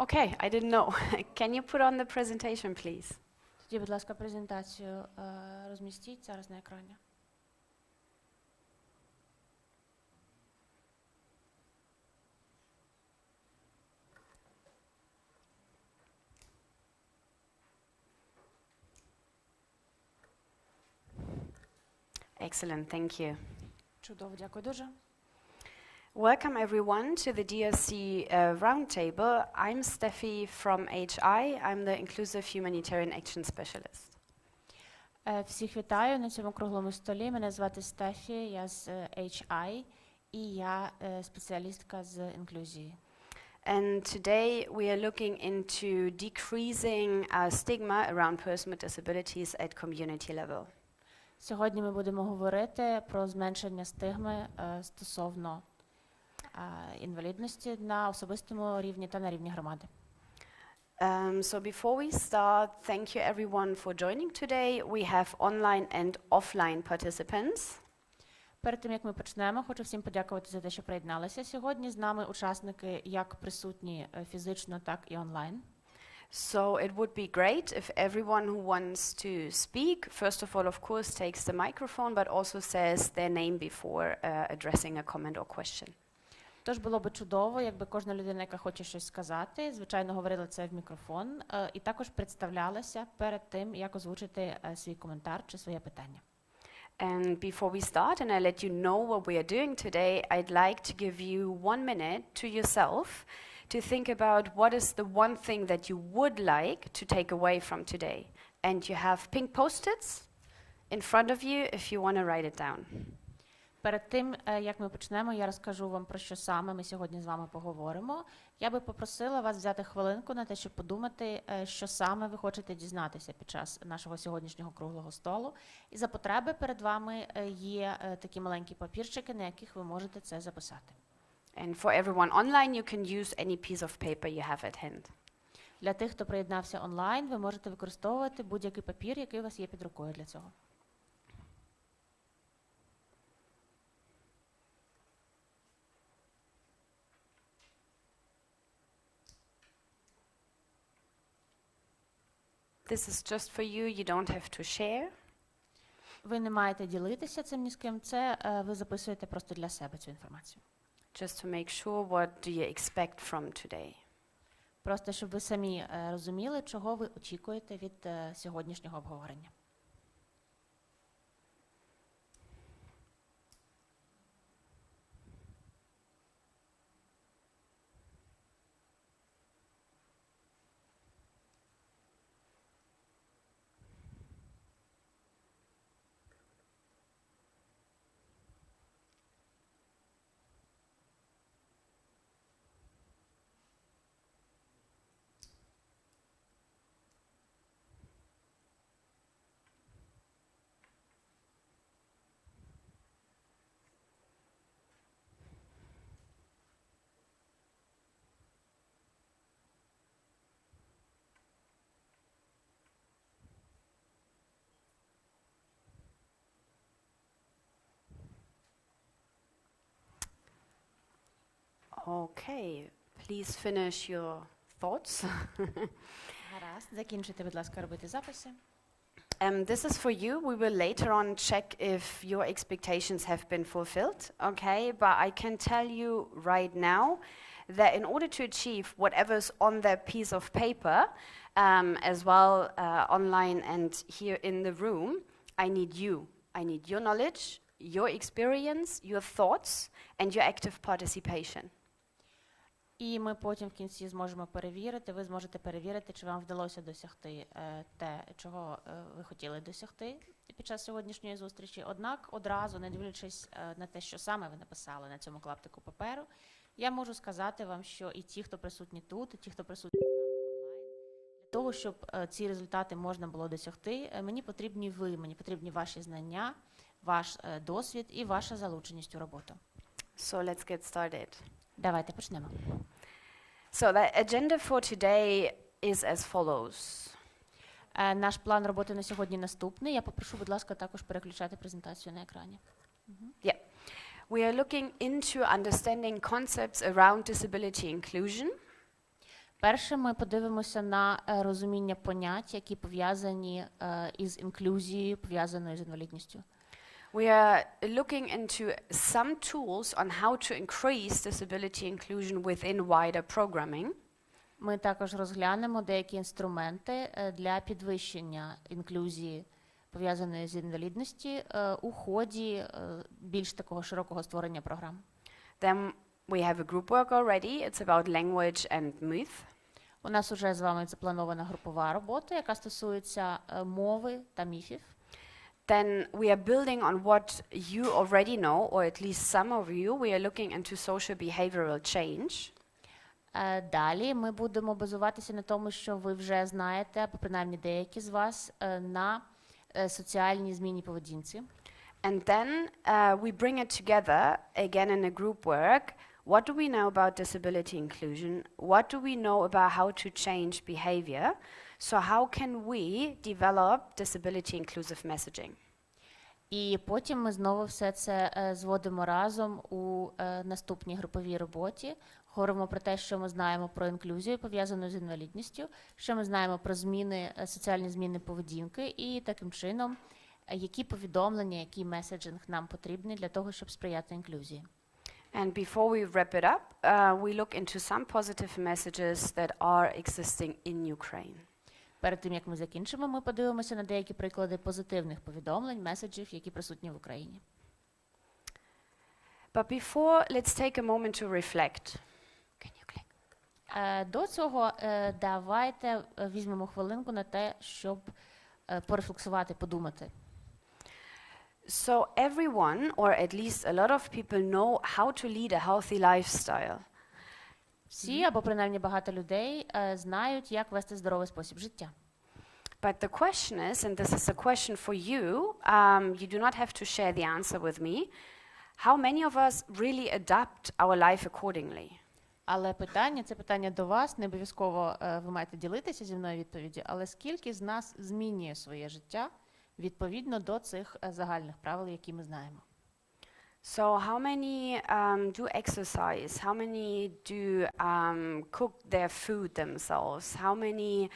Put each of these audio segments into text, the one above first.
okay, I didn't know. Can you put on the presentation, please? Тоді, будь ласка, презентацію розмістіть зараз на екрані. Excellent, thank you. Чудово, дякую дуже. Welcome everyone to the DRC Roundtable. I'm Steffi from HI. I'm the Inclusive Humanitarian Action Specialist. Всіх вітаю на цьому круглому столі. Мене звати Стефі, я з HI, і я спеціалістка з інклюзії. And today we are looking into decreasing stigma around persons with disabilities at community level. Сьогодні ми будемо говорити про зменшення стигми стосовно інвалідності на особистому рівні та на рівні громади. So before we start, thank you everyone for joining today. We have online and offline participants. Перед тим, як ми почнемо, хочу всім подякувати за те, що приєдналися. Сьогодні з нами учасники як присутні фізично, так і онлайн. So it would be great if everyone who wants to speak, first of all, of course, takes the microphone, but also says their name before addressing a comment or question. Тож було би чудово, якби кожна людина, яка хоче щось сказати, звичайно, говорила це в мікрофон, і також представлялася перед тим, як озвучити свій коментар чи своє питання. And before we start, and I let you know what we are doing today, I'd like to give you 1 minute to yourself to think about what is the one thing that you would like to take away from today. And you have pink post-its in front of you if you want to write it down. Перед тим, як ми почнемо, я розкажу вам, про що саме ми сьогодні з вами поговоримо. Я би попросила вас взяти хвилинку на те, щоб подумати, що саме ви хочете дізнатися під час нашого сьогоднішнього круглого столу. І за потреби перед вами є такі маленькі папірчики, на яких ви можете це записати. And for everyone online, you can use any piece of paper you have at hand. Для тих, хто приєднався онлайн, ви можете використовувати будь-який папір, який у вас є під рукою для цього. This is just for you, you don't have to share. Ви не маєте ділитися цим ні з ким, це ви записуєте просто для себе цю інформацію. Just to make sure what do you expect from today. Просто щоб ви самі розуміли, чого ви очікуєте від сьогоднішнього обговорення. Okay, please finish your thoughts. Гаразд, закінчуйте, будь ласка, робити записи. This is for you. We will later on check if your expectations have been fulfilled, okay? But I can tell you right now that in order to achieve whatever's on that piece of paper, as well online and here in the room, I need you. I need your knowledge, your experience, your thoughts, and your active participation. І ми потім в кінці зможемо перевірити, ви зможете перевірити, чи вам вдалося досягти те, чого ви хотіли досягти під час сьогоднішньої зустрічі. Однак одразу, не дивлячись на те, що саме ви написали на цьому клаптику паперу, я можу сказати вам, що і ті, хто присутні тут, і ті, хто присутні з нами онлайн, для того, щоб ці результати можна було досягти, мені потрібні ви, мені потрібні ваші знання, ваш досвід і ваша залученість у роботу. So let's get started. Давайте почнемо. So the agenda for today is as follows. Наш план роботи на сьогодні наступний. Я попрошу, будь ласка, також переключати презентацію на екрані. Yeah. We are looking into understanding concepts around disability inclusion. Перше, ми подивимося на розуміння понять, які пов'язані із інклюзією, пов'язаною з інвалідністю. We are looking into some tools on how to increase disability inclusion within wider programming. Ми також розглянемо деякі інструменти для підвищення інклюзії, пов'язаної з інвалідністю, у ході більш такого широкого створення програм. Then we have a group work already. It's about language and myth. У нас уже з вами запланована групова робота, яка стосується мови та міфів. Then we are building on what you already know, or at least some of you. We are looking into social behavioral change. Далі ми будемо базуватися на тому, що ви вже знаєте, або принаймні деякі з вас, на соціальній зміні поведінці. And then we bring it together again in a group work. What do we know about disability inclusion? What do we know about how to change behavior? So how can we develop disability inclusive messaging? І потім ми знову все це зводимо разом у наступній груповій роботі. Говоримо про те, що ми знаємо про інклюзію, пов'язану з інвалідністю, що ми знаємо про зміни, соціальні зміни поведінки, і таким чином, які повідомлення, який меседжинг нам потрібний для того, щоб сприяти інклюзії. And before we wrap it up, we look into some positive messages that are existing in Ukraine. Перед тим, як ми закінчимо, ми подивимося на деякі приклади позитивних повідомлень, меседжів, які присутні в Україні. But before, let's take a moment to reflect. Can you click? До цього давайте візьмемо хвилинку на те, щоб порефлексувати, подумати. So everyone, or at least a lot of people, know how to lead a healthy lifestyle. Всі, або принаймні багато людей, знають, як вести здоровий спосіб життя. But the question is, and this is a question for you, you do not have to share the answer with me, how many of us really adapt our life accordingly? Але питання, це питання до вас, не обов'язково ви маєте ділитися зі мною відповіддю, але скільки з нас змінює своє життя відповідно до цих загальних правил, які ми знаємо? So how many do exercise? How many do cook their food themselves? How many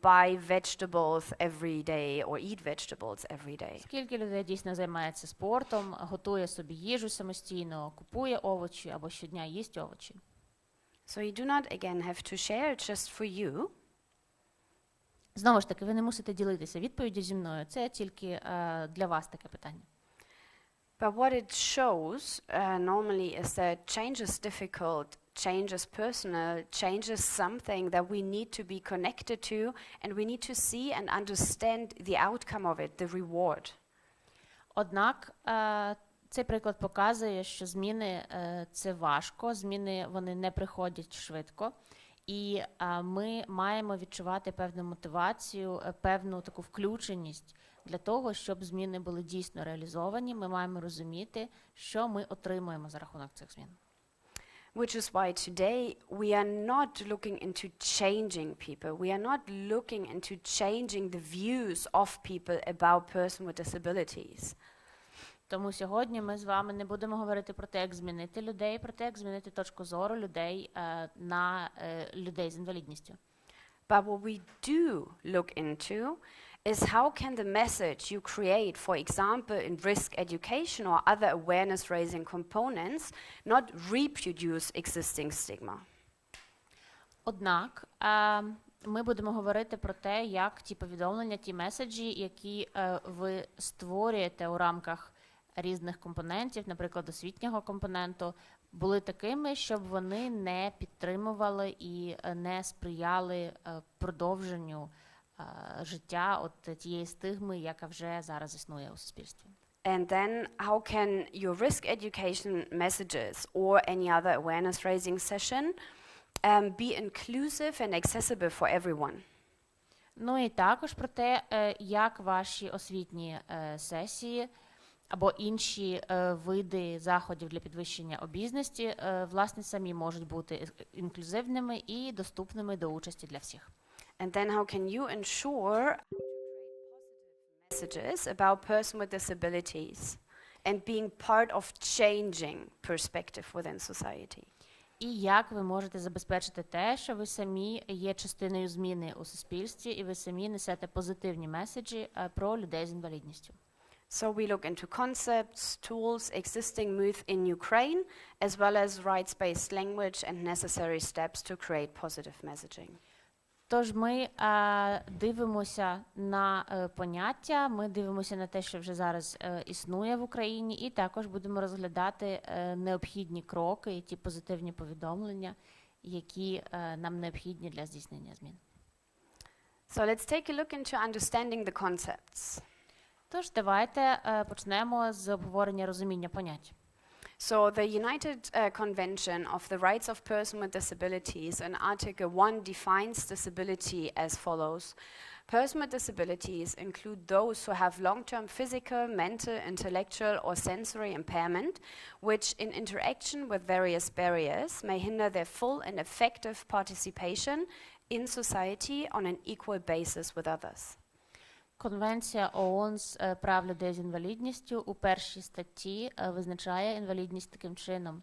buy vegetables every day or eat vegetables every day? Скільки людей дійсно займається спортом, готує собі їжу самостійно, купує овочі або щодня їсть овочі? So you do not again have to share, it's just for you. Знову ж таки, ви не мусите ділитися відповіддю зі мною, це тільки для вас таке питання. But what it shows normally is that change is difficult, change is personal, change is something that we need to be connected to, and we need to see and understand the outcome of it, the reward. Однак цей приклад показує, що зміни це важко, зміни вони не приходять швидко, і ми маємо відчувати певну мотивацію, певну таку включеність для того, щоб зміни були дійсно реалізовані. Ми маємо розуміти, що ми отримуємо за рахунок цих змін. Which is why today we are not looking into changing people. We are not looking into changing the views of people about persons with disabilities. Тому сьогодні ми з вами не будемо говорити про те, як змінити людей, про те, як змінити точку зору людей на людей з інвалідністю. But what we do look into is how can the message you create, for example, in risk education or other awareness-raising components, not reproduce existing stigma. Однак, ми будемо говорити про те, як ті повідомлення, ті меседжі, які ви створюєте у рамках різних компонентів, наприклад, освітнього компоненту, були такими, щоб вони не підтримували і не сприяли продовженню життя от тієї стигми, яка вже зараз існує у суспільстві. And then how can your risk education messages or any other awareness-raising session be inclusive and accessible for everyone? Ну і також про те, як ваші освітні сесії або інші види заходів для підвищення обізнаності, власне, самі можуть бути інклюзивними і доступними до участі для всіх. And then how can you ensure messages about persons with disabilities and being part of changing perspective within society? І як ви можете забезпечити те, що ви самі є частиною зміни у суспільстві, і ви самі несете позитивні меседжі про людей з інвалідністю. So we look into concepts, tools, existing myth in Ukraine, as well as rights-based language and necessary steps to create positive messaging. Тож ми дивимося на поняття, ми дивимося на те, що вже зараз існує в Україні, і також будемо розглядати необхідні кроки і ті позитивні повідомлення, які нам необхідні для здійснення змін. So let's take a look into understanding the concepts. Тож давайте почнемо з обговорення розуміння понять. So the United Convention of the Rights of Persons with Disabilities in Article 1 defines disability as follows. Persons with disabilities include those who have long-term physical, mental, intellectual or sensory impairment, which in interaction with various barriers may hinder their full and effective participation in society on an equal basis with others. Конвенція ООН з прав людей з інвалідністю у першій статті визначає інвалідність таким чином,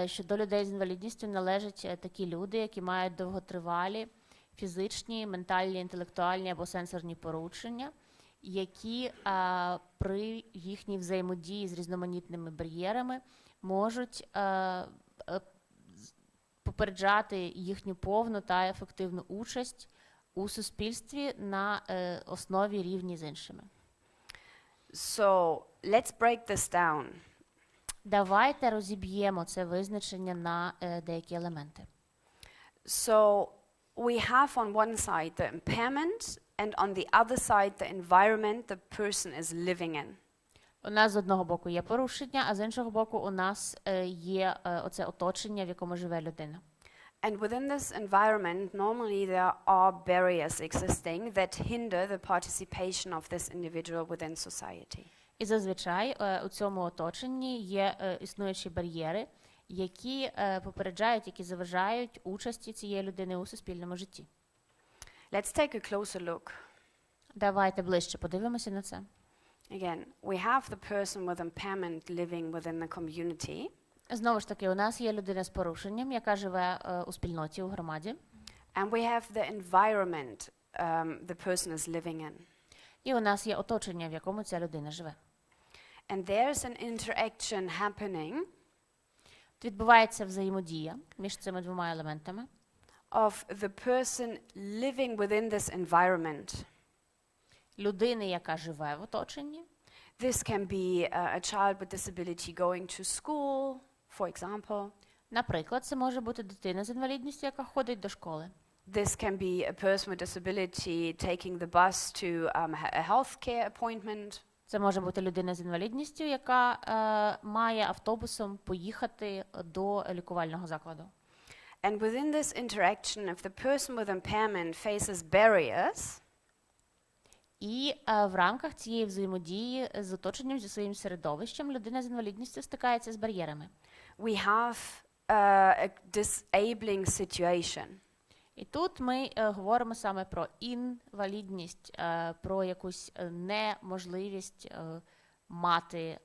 що до людей з інвалідністю належать такі люди, які мають довготривалі фізичні, ментальні, інтелектуальні або сенсорні порушення, які при їхній взаємодії з різноманітними бар'єрами можуть попереджати їхню повну та ефективну участь у суспільстві на основі рівні з іншими. So, let's break this down. Давайте розіб'ємо це визначення на деякі елементи. So, we have on one side the impairment and on the other side the environment the person is living in. У нас з одного боку є порушення, а з іншого боку у нас є оце оточення, в якому живе людина. And within this environment, normally there are barriers existing that hinder the participation of this individual within society. І зазвичай у цьому оточенні є існуючі бар'єри, які попереджають, які заважають участі цієї людини у суспільному житті. Let's take a closer look. Давайте ближче подивимося на це. Again, we have the person with impairment living within the community. Знову ж таки, у нас є людина з порушенням, яка живе у спільноті, у громаді. And we have the environment the person is living in. І у нас є оточення, в якому ця людина живе. And there's an interaction happening Відбувається взаємодія між цими двома елементами. of the person living within this environment. Людини, яка живе в оточенні. This can be a child with disability going to school, for example. Наприклад, це може бути дитина з інвалідністю, яка ходить до школи. This can be a person with disability taking the bus to a healthcare appointment. Це може бути людина з інвалідністю, яка має автобусом поїхати до лікувального закладу. And within this interaction, if the person with impairment faces barriers, І в рамках цієї взаємодії з оточенням, зі своїм середовищем, людина з інвалідністю стикається з бар'єрами. we have a disabling situation. І тут ми говоримо саме про інвалідність, про якусь неможливість мати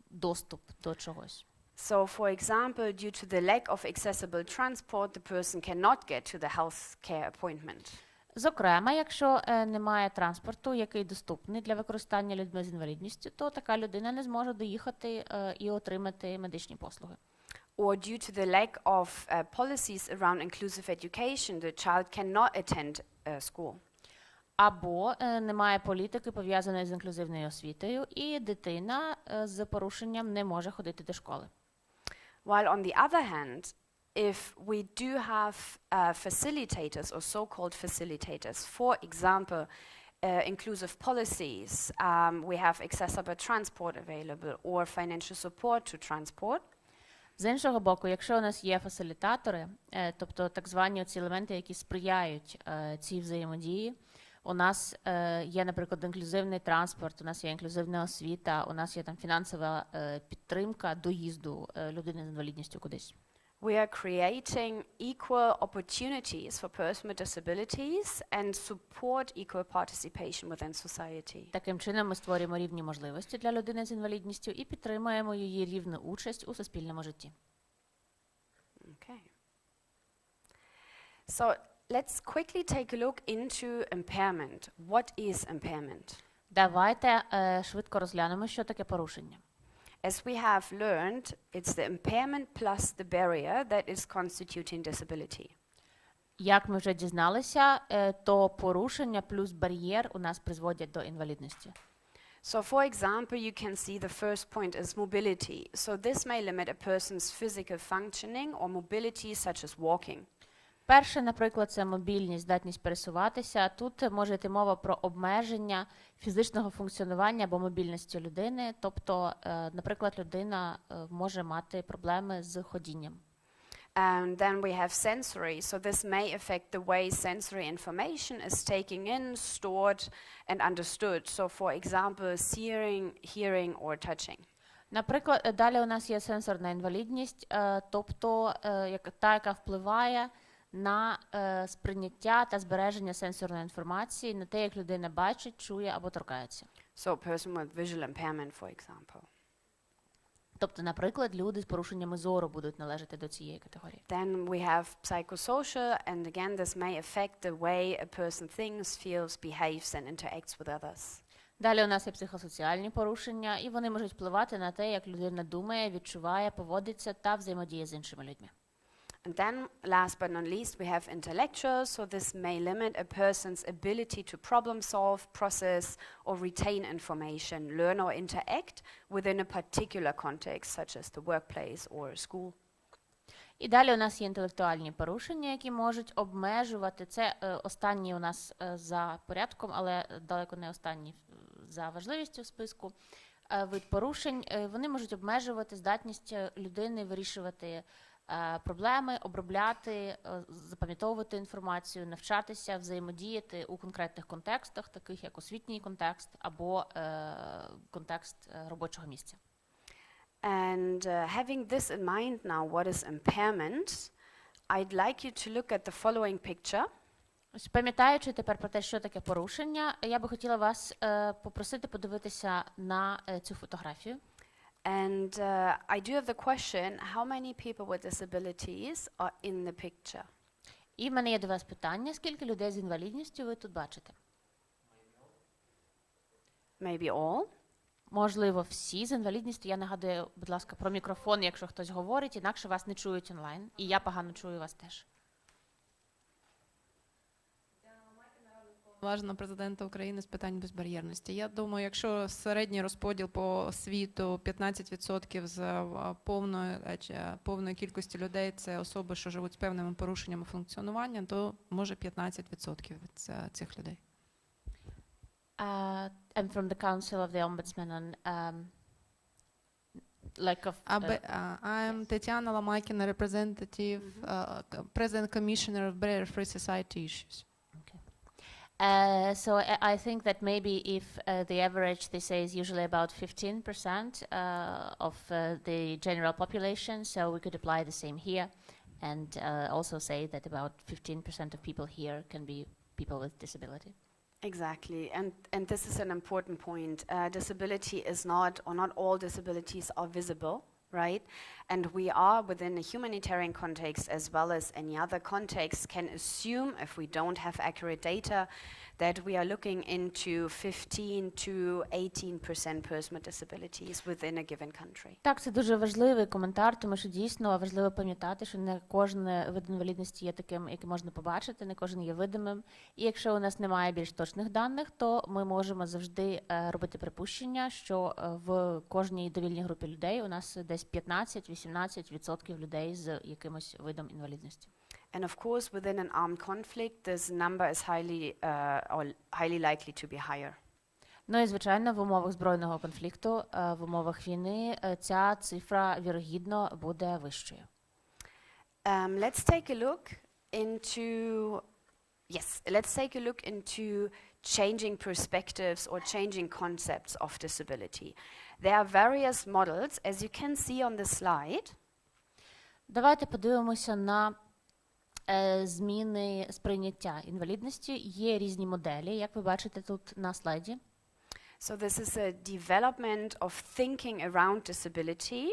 доступ до чогось. So, for example, due to the lack of accessible transport, the person cannot get to the healthcare appointment. Зокрема, якщо немає транспорту, який доступний для використання людьми з інвалідністю, то така людина не зможе доїхати і отримати медичні послуги. Or due to the lack of policies around inclusive education, the child cannot attend school. Або немає політики, пов'язаної з інклюзивною освітою, і дитина з порушенням не може ходити до школи. While on the other hand, if we do have facilitators or so-called facilitators, for example, inclusive policies, we have accessible transport available or financial support to transport. З іншого боку, якщо у нас є фасилітатори, тобто так звані ці елементи, які сприяють цій взаємодії, у нас є, наприклад, інклюзивний транспорт, у нас є інклюзивна освіта, у нас є там фінансова підтримка доїзду людини з інвалідністю кудись. We are creating equal opportunities for persons with disabilities and support equal participation within society. Таким чином ми створюємо рівні можливості для людини з інвалідністю і підтримуємо її рівну участь у суспільному житті. So let's quickly take a look into impairment. What is impairment? Давайте швидко розглянемо, що таке порушення. As we have learned, it's the impairment plus the barrier that is constituting disability. Як ми вже дізналися, то порушення плюс бар'єр у нас призводять до інвалідності. So for example, you can see the first point is mobility. So this may limit a person's physical functioning or mobility, such as walking. Перше, наприклад, це мобільність, здатність пересуватися. Тут може йти мова про обмеження фізичного функціонування або мобільності людини. Тобто, наприклад, людина може мати проблеми з ходінням. And then we have sensory. So this may affect the way sensory information is taken in, stored, and understood. So for example, seeing, hearing, or touching. Наприклад, далі у нас є сенсорна інвалідність, тобто та, яка впливає на сприйняття та збереження сенсорної інформації, на те, як людина бачить, чує або торкається. So a person with visual impairment, for example. Тобто, наприклад, люди з порушеннями зору будуть належати до цієї категорії. Then we have psychosocial, and again, this may affect the way a person thinks, feels, behaves, and interacts with others. Далі у нас є психосоціальні порушення, і вони можуть впливати на те, як людина думає, відчуває, поводиться та взаємодіє з іншими людьми. And then, last but not least, we have intellectual. So this may limit a person's ability to problem solve, process, or retain information, learn or interact within a particular context, such as the workplace or school. І далі у нас є інтелектуальні порушення, які можуть обмежувати. Це останні у нас за порядком, але далеко не останні за важливістю в списку. Вид порушень, вони можуть обмежувати здатність людини вирішувати проблеми, обробляти, запам'ятовувати інформацію, навчатися, взаємодіяти у конкретних контекстах, таких як освітній контекст або контекст робочого місця. And having this in mind now, what is impairment, I'd like you to look at the following picture. Ось, пам'ятаючи тепер про те, що таке порушення, я би хотіла вас попросити подивитися на цю фотографію. And I do have the question, how many people with disabilities are in the picture? І в мене є до вас питання, скільки людей з інвалідністю ви тут бачите? Maybe all? Можливо, всі з інвалідністю. Я нагадую, будь ласка, про мікрофон, якщо хтось говорить, інакше вас не чують онлайн. І я погано чую вас теж. Поважного президента України з питань безбар'єрності. Я думаю, якщо середній розподіл по світу 15% з повної кількості людей – це особи, що живуть з певними порушеннями функціонування, то може 15% від цих людей. I'm from the Council of the Ombudsman on I'm Tetiana Lomakina, representative, President Commissioner of Barrier-Free Society Issues. So I think that maybe if the average, they say, is usually about 15% of the general population, so we could apply the same here, and also say that about 15% of people here can be people with disability. Exactly, and this is an important point. Disability is not, or not all disabilities are visible, right? And we are within a humanitarian context as well as any other context can assume, if we don't have accurate data, that we are looking into 15 to 18% person with disabilities within a given country. Так, це дуже важливий коментар, тому що дійсно важливо пам'ятати, що не кожен вид інвалідності є таким, який можна побачити, не кожен є видимим. І якщо у нас немає більш точних даних, то ми можемо завжди робити припущення, що в кожній довільній групі людей у нас десь 15-18% людей з якимось видом інвалідності. And of course, within an armed conflict, this number is highly likely to be higher. Ну і, звичайно, в умовах збройного конфлікту, в умовах війни, ця цифра, вірогідно, буде вищою. Let's take a look into changing perspectives or changing concepts of disability. There are various models, as you can see on the slide. Давайте подивимося на зміни сприйняття інвалідності. Є різні моделі, як ви бачите тут на слайді. So this is a development of thinking around disability,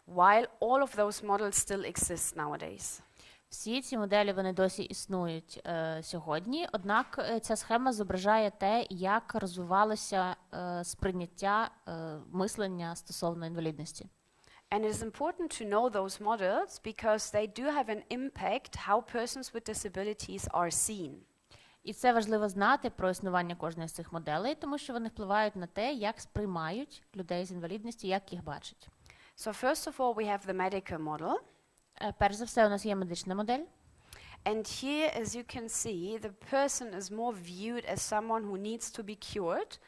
while all of those models still exist nowadays. Всі ці моделі, вони досі існують сьогодні, однак ця схема зображає те, як розвивалося сприйняття мислення стосовно інвалідності. And it is important to know those models because they do have an impact how persons with disabilities are seen. І це важливо знати про існування кожної з цих моделей, тому що вони впливають на те, як сприймають людей з інвалідністю, як їх бачать. So first of all, we have the Medicare model. Перш за все, у нас є медична модель. And here, as you can see, the person is more viewed as someone who needs to be cured.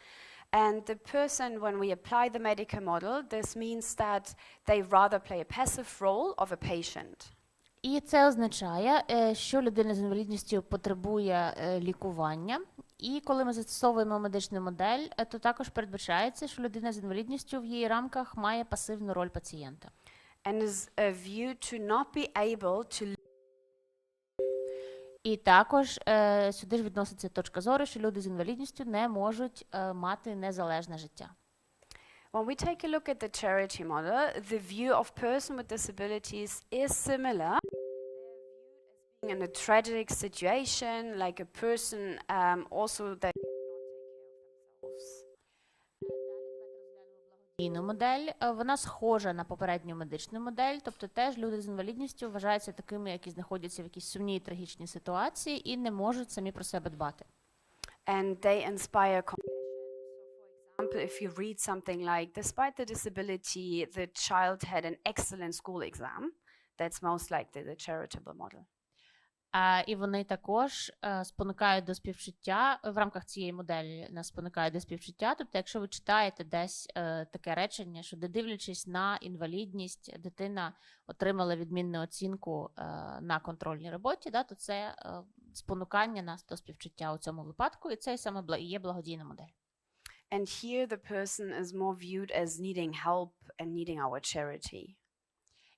And the person, when we apply the Medicare model, this means that they rather play a passive role of a patient. І це означає, що людина з інвалідністю потребує лікування. І коли ми застосовуємо медичну модель, то також передбачається, що людина з інвалідністю в її рамках має пасивну роль пацієнта. And is viewed to not be able to. І також сюди ж відноситься точка зору, що люди з інвалідністю не можуть мати незалежне життя. When we take a look at the charity model, the view of person with disabilities is similar. They're viewed as being in a tragic situation, like a person also that cannot take care of themselves. Благодійну модель, вона схожа на попередню медичну модель, тобто теж люди з інвалідністю вважаються такими, які знаходяться в якійсь сумній і трагічній ситуації і не можуть самі про себе дбати. And they inspire compassion. So, for example, if you read something like, despite the disability, the child had an excellent school exam, that's most likely the charitable model. І вони також спонукають до співчуття, в рамках цієї моделі нас спонукають до співчуття, тобто якщо ви читаєте десь таке речення, що дивлячись на інвалідність, дитина отримала відмінну оцінку на контрольній роботі, то це спонукання нас до співчуття у цьому випадку, і це саме є благодійна модель. And here the person is more viewed as needing help and needing our charity.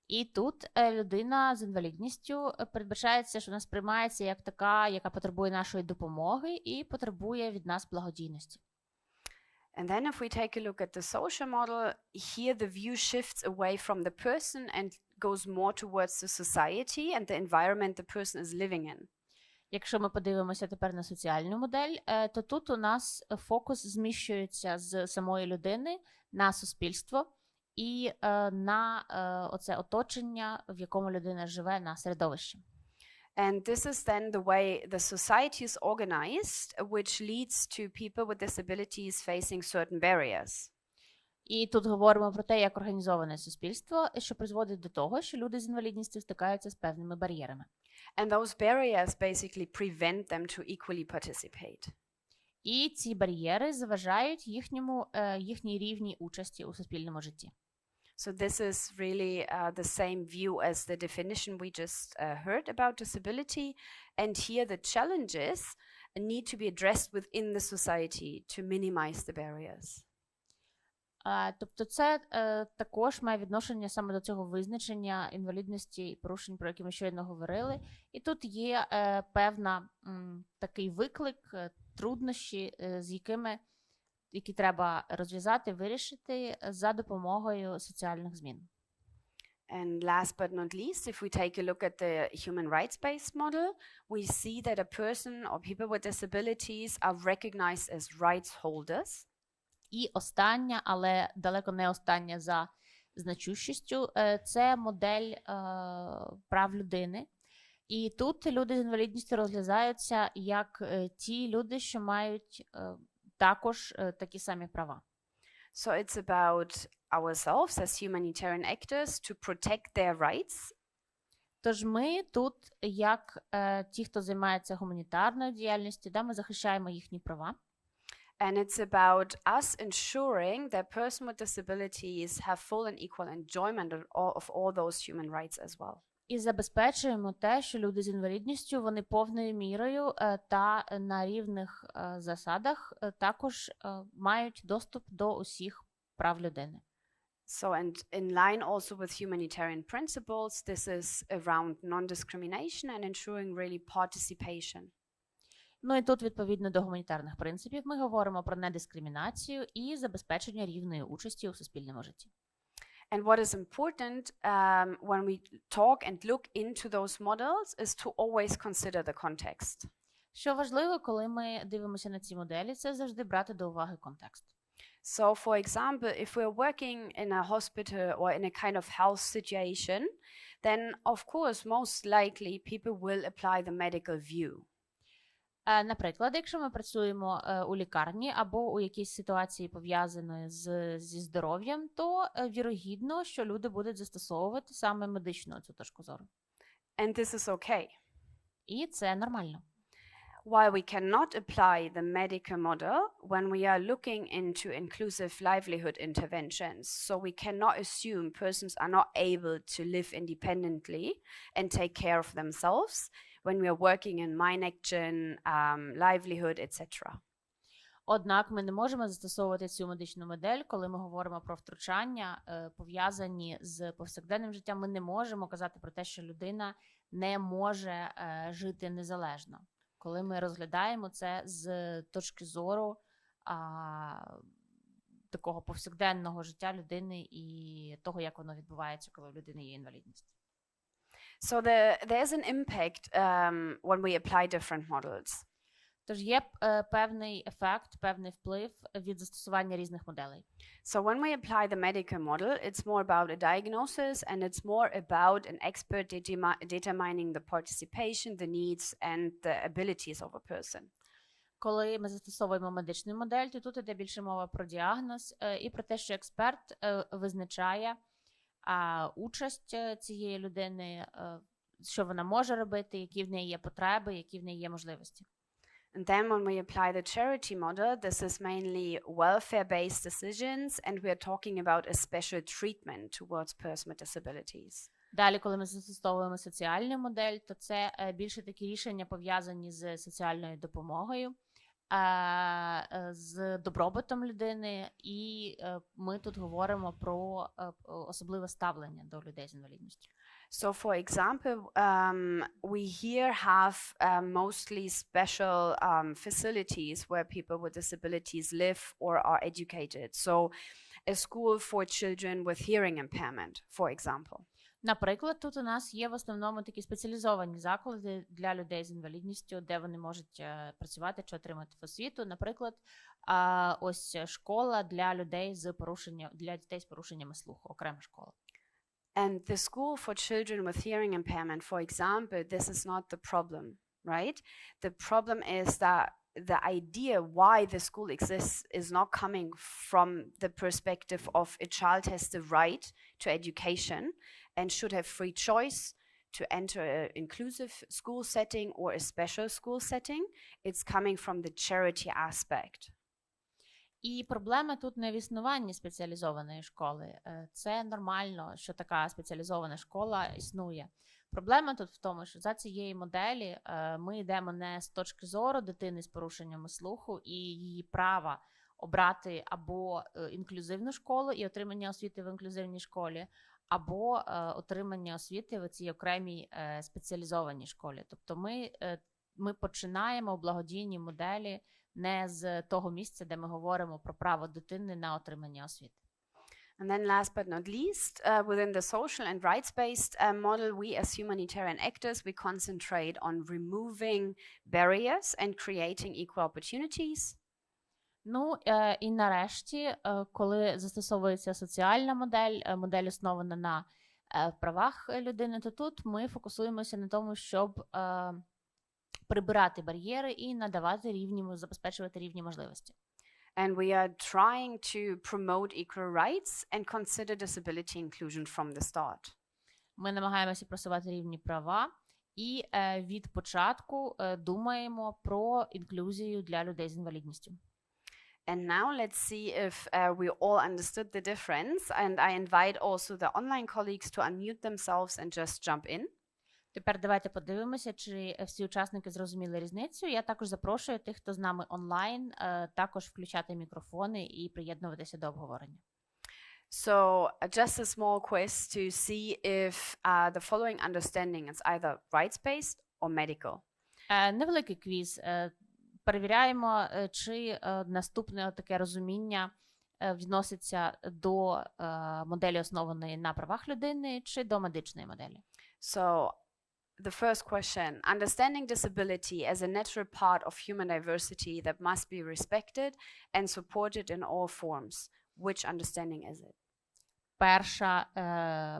І тут людина з інвалідністю передбачається, що вона сприймається як така, яка потребує нашої допомоги і потребує від нас благодійності. And then if we take a look at the social model, here the view shifts away from the person and goes more towards the society and the environment the person is living in. Якщо ми подивимося тепер на соціальну модель, то тут у нас фокус зміщується з самої людини на суспільство і на оце оточення, в якому людина живе, на середовище. And this is then the way the society is organized, which leads to people with disabilities facing certain barriers. І тут говоримо про те, як організоване суспільство, що призводить до того, що люди з інвалідністю стикаються з певними бар'єрами. And those barriers basically prevent them to equally participate. І ці бар'єри заважають їхній рівній участі у суспільному житті. So this is really the same view as the definition we just heard about disability. And here the challenges need to be addressed within the society to minimize the barriers. Тобто це також має відношення саме до цього визначення інвалідності і порушень, про які ми щойно говорили. І тут є певна такий виклик, труднощі, з які треба розв'язати, вирішити за допомогою соціальних змін. And last but not least, if we take a look at the human rights-based model, we see that a person or people with disabilities are recognized as rights holders. І остання, але далеко не остання за значущістю, це модель прав людини. І тут люди з інвалідністю розглядаються як ті люди, що мають також такі самі права. So it's about ourselves as humanitarian actors to protect their rights. Тож ми тут, як ті, хто займається гуманітарною діяльністю, ми захищаємо їхні права. And it's about us ensuring that persons with disabilities have full and equal enjoyment of all those human rights as well. І забезпечуємо те, що люди з інвалідністю, вони повною мірою та на рівних засадах також мають доступ до усіх прав людини. So and in line also with humanitarian principles, this is around non-discrimination and ensuring really participation. Ну і тут, відповідно до гуманітарних принципів, ми говоримо про недискримінацію і забезпечення рівної участі у суспільному житті. And what is important when we talk and look into those models is to always consider the context. Що важливо, коли ми дивимося на ці моделі, це завжди брати до уваги контекст. So, for example, if we're working in a hospital or in a kind of health situation, then of course, most likely people will apply the medical view. Наприклад, якщо ми працюємо у лікарні або у якійсь ситуації пов'язаної зі здоров'ям, то вірогідно, що люди будуть застосовувати саме медичну цю точку зору. And this is okay. І це нормально. While we cannot apply the medical model when we are looking into inclusive livelihood interventions, so we cannot assume persons are not able to live independently and take care of themselves when we are working in mine action, livelihood, etc. Однак ми не можемо застосовувати цю медичну модель, коли ми говоримо про втручання, пов'язані з повсякденним життям. Ми не можемо казати про те, що людина не може жити незалежно. Коли ми розглядаємо це з точки зору такого повсякденного життя людини і того, як воно відбувається, коли у людини є інвалідність. So there's an impact when we apply different models. Тож є певний ефект, певний вплив від застосування різних моделей. So when we apply the medical model, it's more about a diagnosis and it's more about an expert determining the participation, the needs and the abilities of a person. Коли ми застосовуємо медичну модель, то тут іде більше мова про діагноз і про те, що експерт визначає участь цієї людини, що вона може робити, які в неї є потреби, які в неї є можливості. And then when we apply the charity model, this is mainly welfare-based decisions, and we are talking about a special treatment towards persons with disabilities. Далі, коли ми застосовуємо соціальну модель, то це більше такі рішення пов'язані з соціальною допомогою, з добробутом людини, і ми тут говоримо про особливе ставлення до людей з інвалідністю. So, for example, we here have mostly special facilities where people with disabilities live or are educated. So, a school for children with hearing impairment, for example. Наприклад, тут у нас є в основному такі спеціалізовані заклади для людей з інвалідністю, де вони можуть працювати чи отримати освіту. Наприклад, ось школа для людей з для дітей з порушеннями слуху, окрема школа. And the school for children with hearing impairment, for example, this is not the problem, right? The problem is that the idea why the school exists is not coming from the perspective of a child has the right to education and should have free choice to enter an inclusive school setting or a special school setting. It's coming from the charity aspect. І проблема тут не в існуванні спеціалізованої школи. Це нормально, що така спеціалізована школа існує. Проблема тут в тому, що за цієї моделі ми йдемо не з точки зору дитини з порушеннями слуху і її права обрати або інклюзивну школу і отримання освіти в інклюзивній школі, або отримання освіти в цій окремій спеціалізованій школі. Тобто ми починаємо у благодійній моделі не з того місця, де ми говоримо про право дитини на отримання освіти. And then last but not least, within the social and rights-based model, we as humanitarian actors, we concentrate on removing barriers and creating equal opportunities. Ну, і нарешті, коли застосовується соціальна модель основана на правах людини, то тут ми фокусуємося на тому, щоб прибирати бар'єри і забезпечувати рівні можливості. And we are trying to promote equal rights and consider disability inclusion from the start. Ми намагаємося просувати рівні права і від початку думаємо про інклюзію для людей з інвалідністю. And now let's see if we all understood the difference. And I invite also the online colleagues to unmute themselves and just jump in. Тепер давайте подивимося, чи всі учасники зрозуміли різницю. Я також запрошую тих, хто з нами онлайн, також включати мікрофони і приєднуватися до обговорення. So just a small quiz to see if the following understanding is either rights-based or medical. Невеликий квіз. Перевіряємо, чи наступне таке розуміння відноситься до моделі, основаної на правах людини, чи до медичної моделі? So, the first question, understanding disability as a natural part of human diversity that must be respected and supported in all forms. Which understanding is it?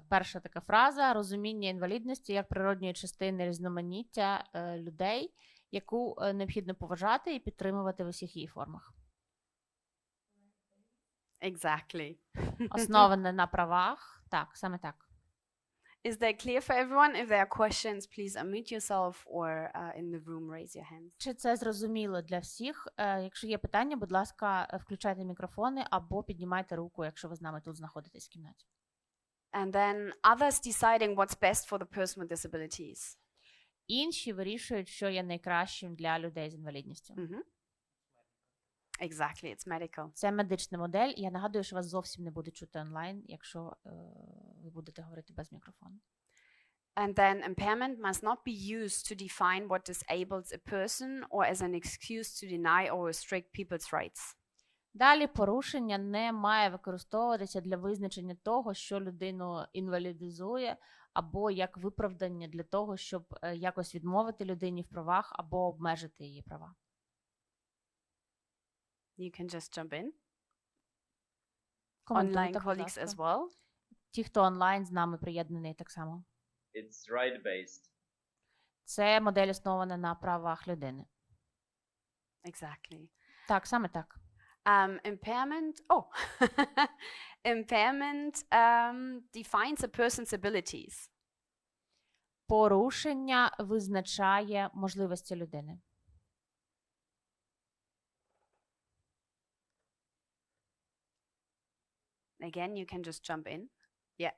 Перша така фраза – розуміння інвалідності як природньої частини різноманіття людей, яку необхідно поважати і підтримувати в усіх її формах. Exactly. Основане на правах. Так, саме так. Is that clear for everyone? If there are questions, please unmute yourself or in the room raise your hands. Чи це зрозуміло для всіх? Якщо є питання, будь ласка, включайте мікрофони або піднімайте руку, якщо ви з нами тут знаходитесь в кімнаті. And then others deciding what's best for the person with disabilities. Інші вирішують, що є найкращим для людей з інвалідністю. Exactly, it's medical. Це медична модель. Я нагадую, що вас зовсім не буде чути онлайн, якщо ви будете говорити без мікрофону. And then impairment must not be used to define what disables a person or as an excuse to deny or restrict people's rights. Далі порушення не має використовуватися для визначення того, що людину інвалідизує, або як виправдання для того, щоб якось відмовити людині в правах або обмежити її права. You can just jump in. Коментуйте, Online будь colleagues ласка. as well. Ті, хто онлайн з нами приєднаний так само. It's right-based. Це модель основана на правах людини. Exactly. Так, саме так. Impairment. Impairment defines a person's abilities. Порушення визначає можливості людини. Again, you can just jump in. Yeah.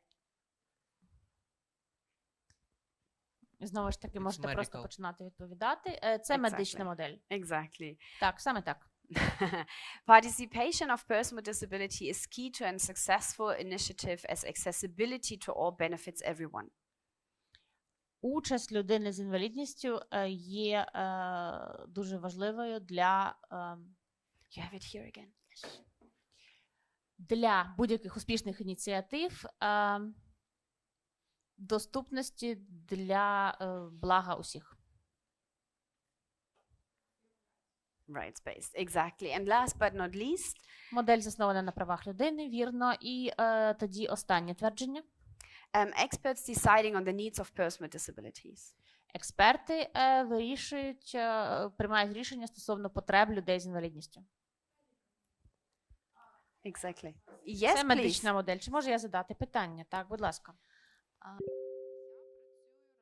Знову ж таки, можете medical. просто починати відповідати. Це медична модель. Exactly. Так, саме так. Participation of person with disability is key to a successful initiative as accessibility to all benefits everyone. Участь людини з інвалідністю є дуже важливою для You have it here again. для будь-яких успішних ініціатив, доступності для блага усіх. Rights-based. Exactly. And last but not least, Модель заснована на правах людини, вірно. І тоді останнє твердження. experts deciding on the needs of person with disabilities. Експерти вирішують, приймають рішення стосовно потреб людей з інвалідністю. Exactly. Yes, Це please. медична модель. Чи можу я задати питання? Так, будь ласка.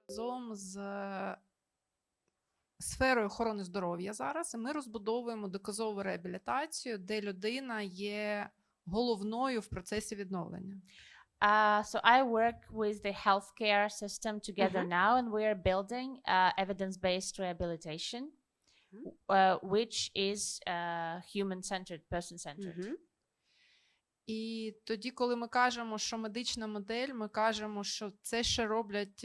Разом з сферою охорони здоров'я зараз, і ми розбудовуємо доказову реабілітацію, де людина є головною в процесі відновлення. So I work with the healthcare system together now, and we are building evidence-based rehabilitation, which is human-centered, person-centered. І тоді, коли ми кажемо, що медична модель, ми кажемо, що це ще роблять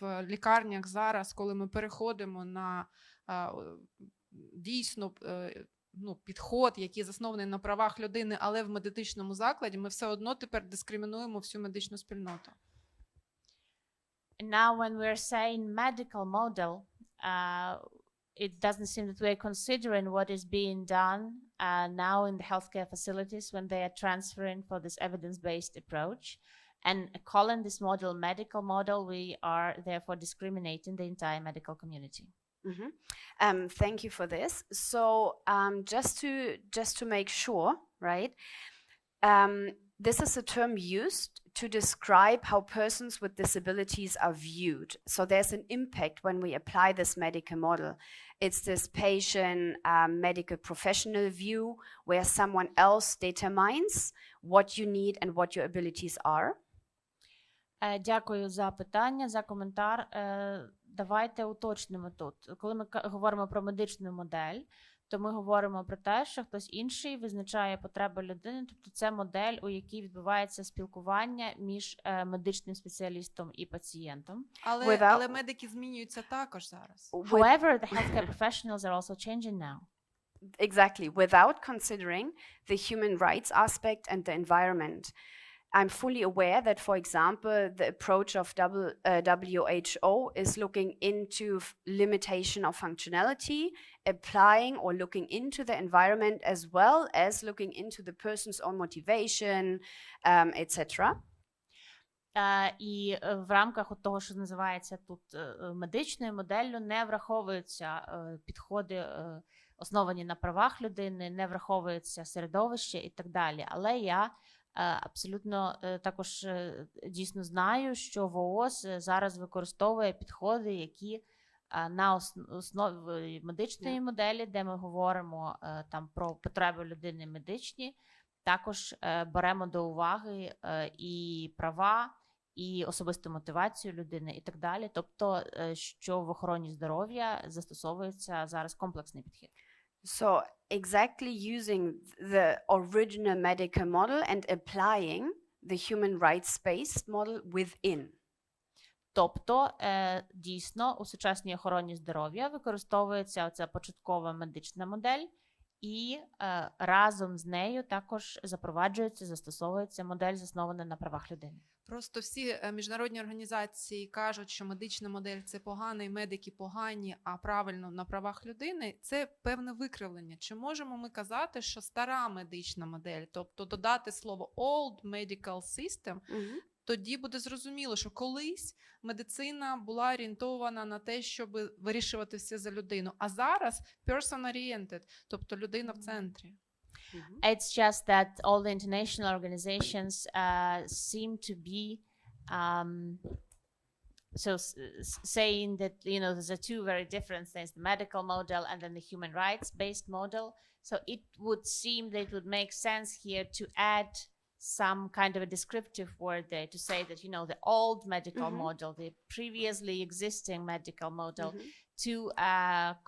в лікарнях зараз, коли ми переходимо на дійсно підход, який заснований на правах людини, але в медичному закладі, ми все одно тепер дискримінуємо всю медичну спільноту. Now when we're saying medical model, it doesn't seem that we're considering what is being done now in the healthcare facilities when they are transferring for this evidence-based approach. And calling this model medical model, we are therefore discriminating the entire medical community. Thank you for this. So just to make sure, right? This is a term used to describe how persons with disabilities are viewed. So there's an impact when we apply this medical model. It's this patient medical professional view where someone else determines what you need and what your abilities are. Дякую за питання, за коментар. Давайте уточнимо тут. Коли ми говоримо про медичну модель, то ми говоримо про те, що хтось інший визначає потреби людини, тобто це модель, у якій відбувається спілкування між медичним спеціалістом і пацієнтом. Але медики змінюються також зараз. However, the healthcare professionals are also changing now. exactly, without considering the human rights aspect and the environment. I'm fully aware that, for example, the approach of WHO is looking into limitation of functionality, applying or looking into the environment as well as looking into the person's own motivation, etc. І в рамках того, що називається тут медичною моделлю, не враховуються підходи, основані на правах людини, не враховується середовище і так далі. Але я абсолютно також дійсно знаю, що ВООЗ зараз використовує підходи, які на основі медичної моделі, де ми говоримо там про потреби людини медичні, також беремо до уваги і права, і особисту мотивацію людини і так далі. Тобто, що в охороні здоров'я застосовується зараз комплексний підхід. So exactly using the original medical model and applying the human rights-based model within. Тобто, дійсно, у сучасній охороні здоров'я використовується оця початкова медична модель, і разом з нею також запроваджується, застосовується модель, заснована на правах людини. Просто всі міжнародні організації кажуть, що медична модель – це погано, і медики погані, а правильно на правах людини – це певне викривлення. Чи можемо ми казати, що стара медична модель, тобто додати слово old medical system, тоді буде зрозуміло, що колись медицина була орієнтована на те, щоб вирішувати все за людину, а зараз person-oriented, тобто людина в центрі. It's just that all the international organizations seem to be saying that, you know, there's two very different things, the medical model and then the human rights-based model. So it would seem that it would make sense here to add some kind of a descriptive word there to say that, you know, the old medical model, the previously existing medical model, to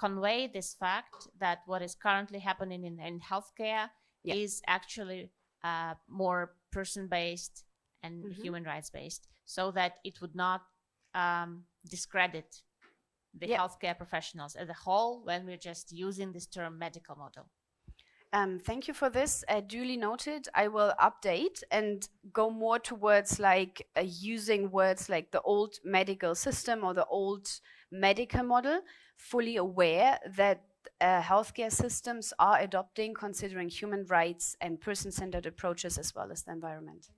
convey this fact that what is currently happening in healthcare is actually more person-based and human rights-based, so that it would not discredit the healthcare professionals as a whole when we're just using this term medical model. Thank you for this. Duly noted. I will update and go more towards like using words like the old medical system or the old medical model, fully aware that healthcare systems are adopting, considering human rights and person-centered approaches as well as the environment.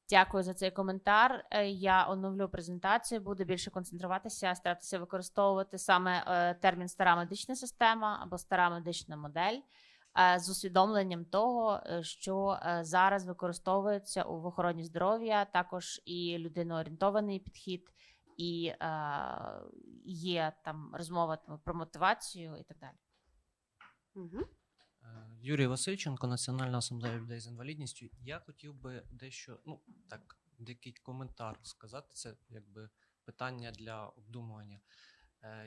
Дякую за цей коментар. Я оновлю презентацію, буду більше концентруватися, старатися використовувати саме термін «стара медична система» або «стара медична модель», з усвідомленням того, що зараз використовується в охороні здоров'я, також і людиноорієнтований підхід, і є там розмова про мотивацію і так далі. Юрій Васильченко, Національна асамблея людей з інвалідністю. Я хотів би дещо, деякий коментар сказати, це якби питання для обдумування.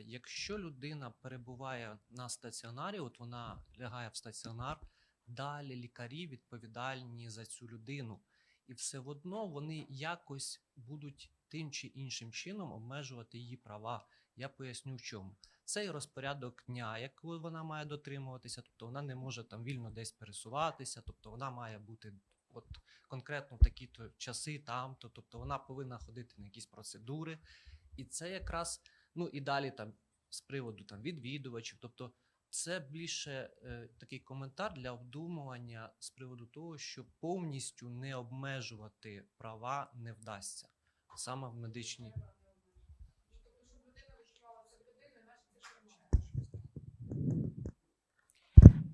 Якщо людина перебуває на стаціонарі, от вона лягає в стаціонар, далі лікарі відповідальні за цю людину. І все одно вони якось будуть тим чи іншим чином обмежувати її права. Я поясню в чому. Це і розпорядок дня, якого вона має дотримуватися, тобто вона не може там вільно десь пересуватися, тобто вона має бути от конкретно в такі-то часи там-то, тобто вона повинна ходити на якісь процедури. І це якраз, і далі там з приводу там відвідувачів, тобто це більше такий коментар для обдумування з приводу того, що повністю не обмежувати права не вдасться, саме в медичній.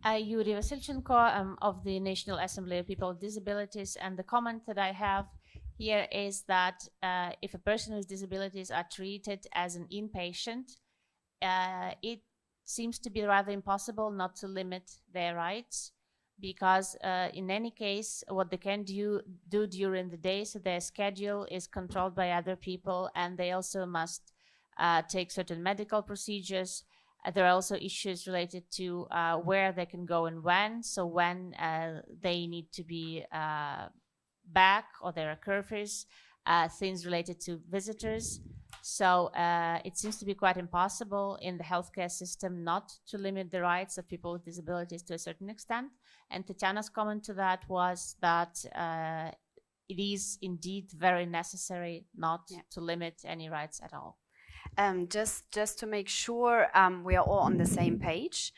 Yuri Vasilchenko of the National Assembly of People with Disabilities, and the comment that I have here is that if a person with disabilities are treated as an inpatient, it seems to be rather impossible not to limit their rights, because in any case, what they can do during the day, so their schedule is controlled by other people, and they also must take certain medical procedures. There are also issues related to where they can go and when, so when they need to be back, or there are curfews, things related to visitors. So it seems to be quite impossible in the healthcare system not to limit the rights of people with disabilities to a certain extent. And Tatiana's comment to that was that it is indeed very necessary not to limit any rights at all. Just to make sure we are all on the same page.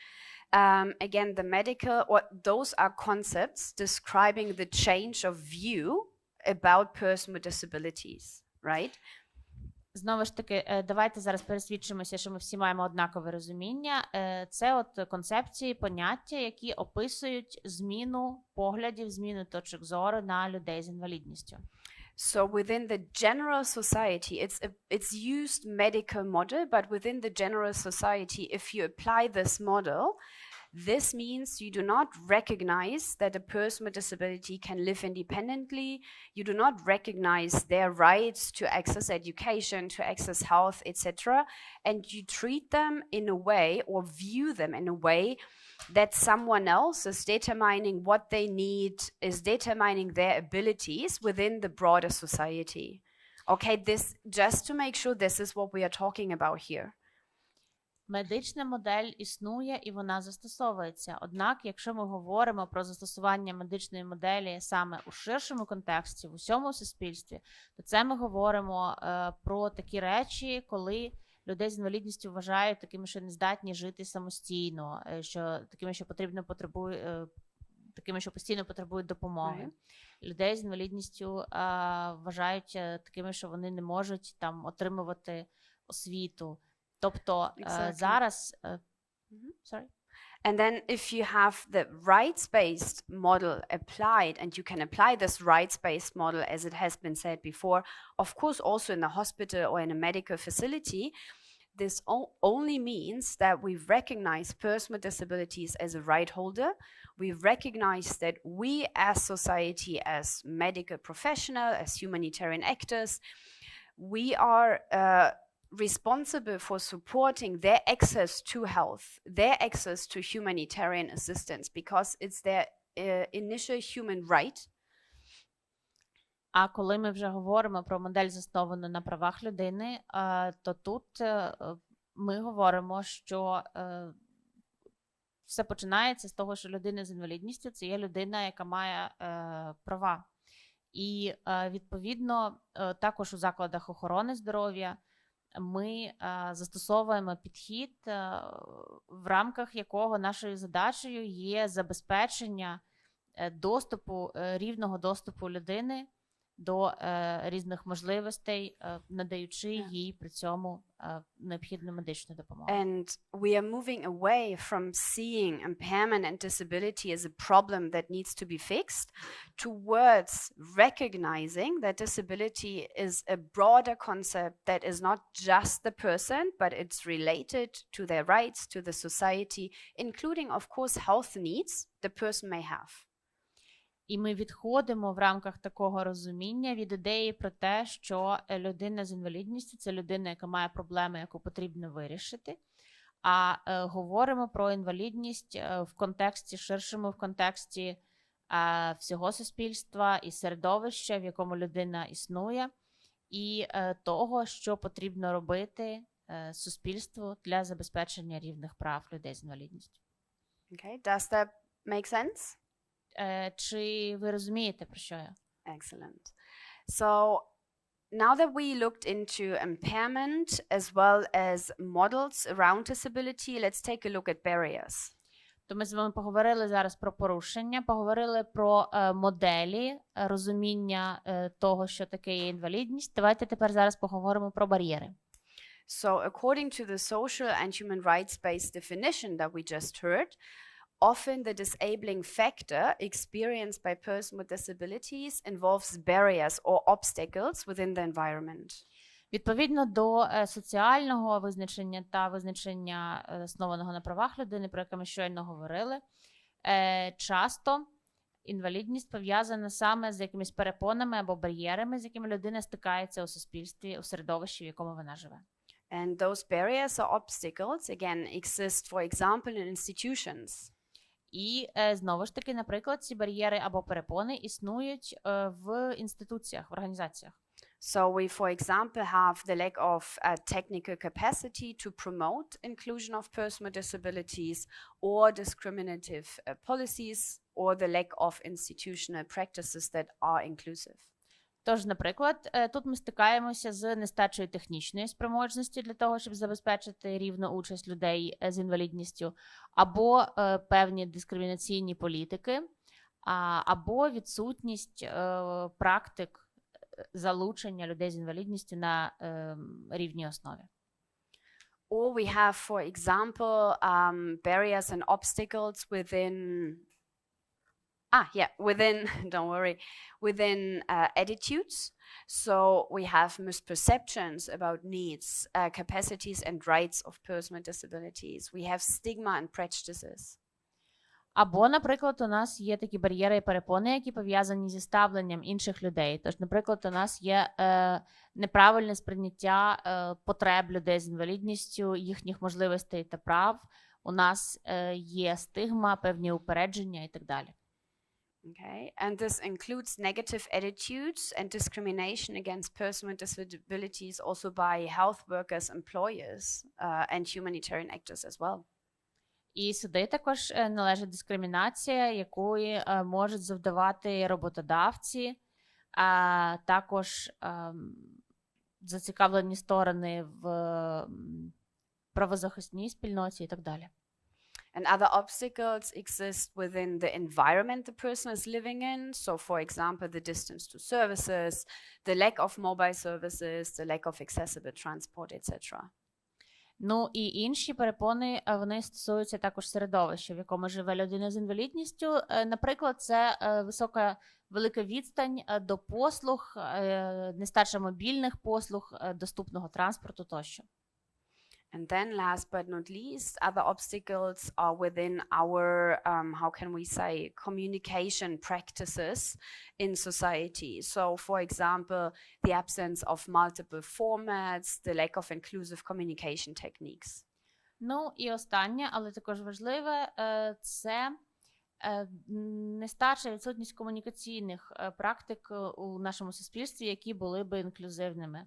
Again, the medical, or those are concepts describing the change of view about person with disabilities, right? Знову ж таки, давайте зараз пересвідчимося, що ми всі маємо однакове розуміння. Це от концепції, поняття, які описують зміну поглядів, зміну точок зору на людей з інвалідністю. So within the general society, it's used medical model, but within the general society, if you apply this model, this means you do not recognize that a person with disability can live independently. You do not recognize their rights to access education, to access health, etc. And you treat them in a way, or view them in a way, that someone else is determining what they need, is determining their abilities within the broader society. Okay, this, just to make sure this is what we are talking about here. Медична модель існує і вона застосовується. Однак, якщо ми говоримо про застосування медичної моделі саме у ширшому контексті, в усьому суспільстві, то це ми говоримо про такі речі, коли людей з інвалідністю вважають такими, що не здатні жити самостійно, що такими, що такими, що постійно потребують допомоги. Людей з інвалідністю вважають такими, що вони не можуть там отримувати освіту. Тобто зараз sorry. And then if you have the rights-based model applied, and you can apply this rights-based model, as it has been said before, of course also in the hospital or in a medical facility, this only means that we recognize person with disabilities as a right holder. We recognize that we as society, as medical professional, as humanitarian actors, we are responsible for supporting their access to health, their access to humanitarian assistance, because it's their initial human right. А коли ми вже говоримо про модель, засновану на правах людини, то тут ми говоримо, що все починається з того, що людина з інвалідністю – це є людина, яка має права. І, відповідно, також у закладах охорони здоров'я ми застосовуємо підхід, в рамках якого нашою задачею є забезпечення доступу, рівного доступу людини до різних можливостей, надаючи їй при цьому необхідну медичну допомогу. And we are moving away from seeing impairment and disability as a problem that needs to be fixed towards recognizing that disability is a broader concept that is not just the person, but it's related to their rights, to the society, including, of course, health needs the person may have. І ми відходимо в рамках такого розуміння від ідеї про те, що людина з інвалідністю – це людина, яка має проблеми, яку потрібно вирішити, а говоримо про інвалідність в контексті ширшому, в контексті всього суспільства і середовища, в якому людина існує, і того, що потрібно робити суспільству для забезпечення рівних прав людей з інвалідністю. Okay, does that make sense? Чи ви розумієте, про що я? Excellent. So now that we looked into impairment as well as models around disability, let's take a look at barriers. То ми з вами поговорили зараз про порушення, поговорили про моделі, розуміння того, що таке є інвалідність. Давайте тепер зараз поговоримо про бар'єри. So according to the social and human rights-based definition that we just heard, often the disabling factor experienced by person with disabilities involves barriers or obstacles within the environment. Відповідно до соціального визначення та визначення, основаного на правах людини, про яке ми щойно говорили, часто інвалідність пов'язана саме з якимись перепонами або бар'єрами, з якими людина стикається у суспільстві, у середовищі, в якому вона живе. And those barriers or obstacles, again, exist, for example, in institutions. І, знову ж таки, наприклад, ці бар'єри або перепони існують в інституціях, в організаціях. So we, for example, have the lack of technical capacity to promote inclusion of persons with disabilities, or discriminative policies, or the lack of institutional practices that are inclusive. Тож, наприклад, тут ми стикаємося з нестачею технічної спроможності для того, щоб забезпечити рівну участь людей з інвалідністю, або певні дискримінаційні політики, або відсутність практик залучення людей з інвалідністю на рівній основі. Or we have, for example, barriers and obstacles within attitudes. So we have misperceptions about needs, capacities and rights of persons with disabilities. We have stigma and prejudices. Або, наприклад, у нас є такі бар'єри і перепони, які пов'язані зі ставленням інших людей. Тож, наприклад, у нас є неправильне сприйняття потреб людей з інвалідністю, їхніх можливостей та прав. У нас є стигма, певні упередження і так далі. Okay, and this includes negative attitudes and discrimination against persons with disabilities also by health workers, employers, and humanitarian actors as well. І сюди також належить дискримінація, якої можуть завдавати роботодавці, а також зацікавлені сторони в правозахисній спільноті і так далі. And other obstacles exist within the environment the person is living in. So, for example, the distance to services, the lack of mobile services, the lack of accessible transport, etc. Ну і інші перепони, вони стосуються також середовища, в якому живе людина з інвалідністю. Наприклад, це велика відстань до послуг, нестача мобільних послуг, доступного транспорту тощо. And then last but not least, other obstacles are within our, how can we say, communication practices in society. So, for example, the absence of multiple formats, the lack of inclusive communication techniques. Ну і останнє, але також важливе, це нестача, відсутність комунікаційних практик у нашому суспільстві, які були би інклюзивними.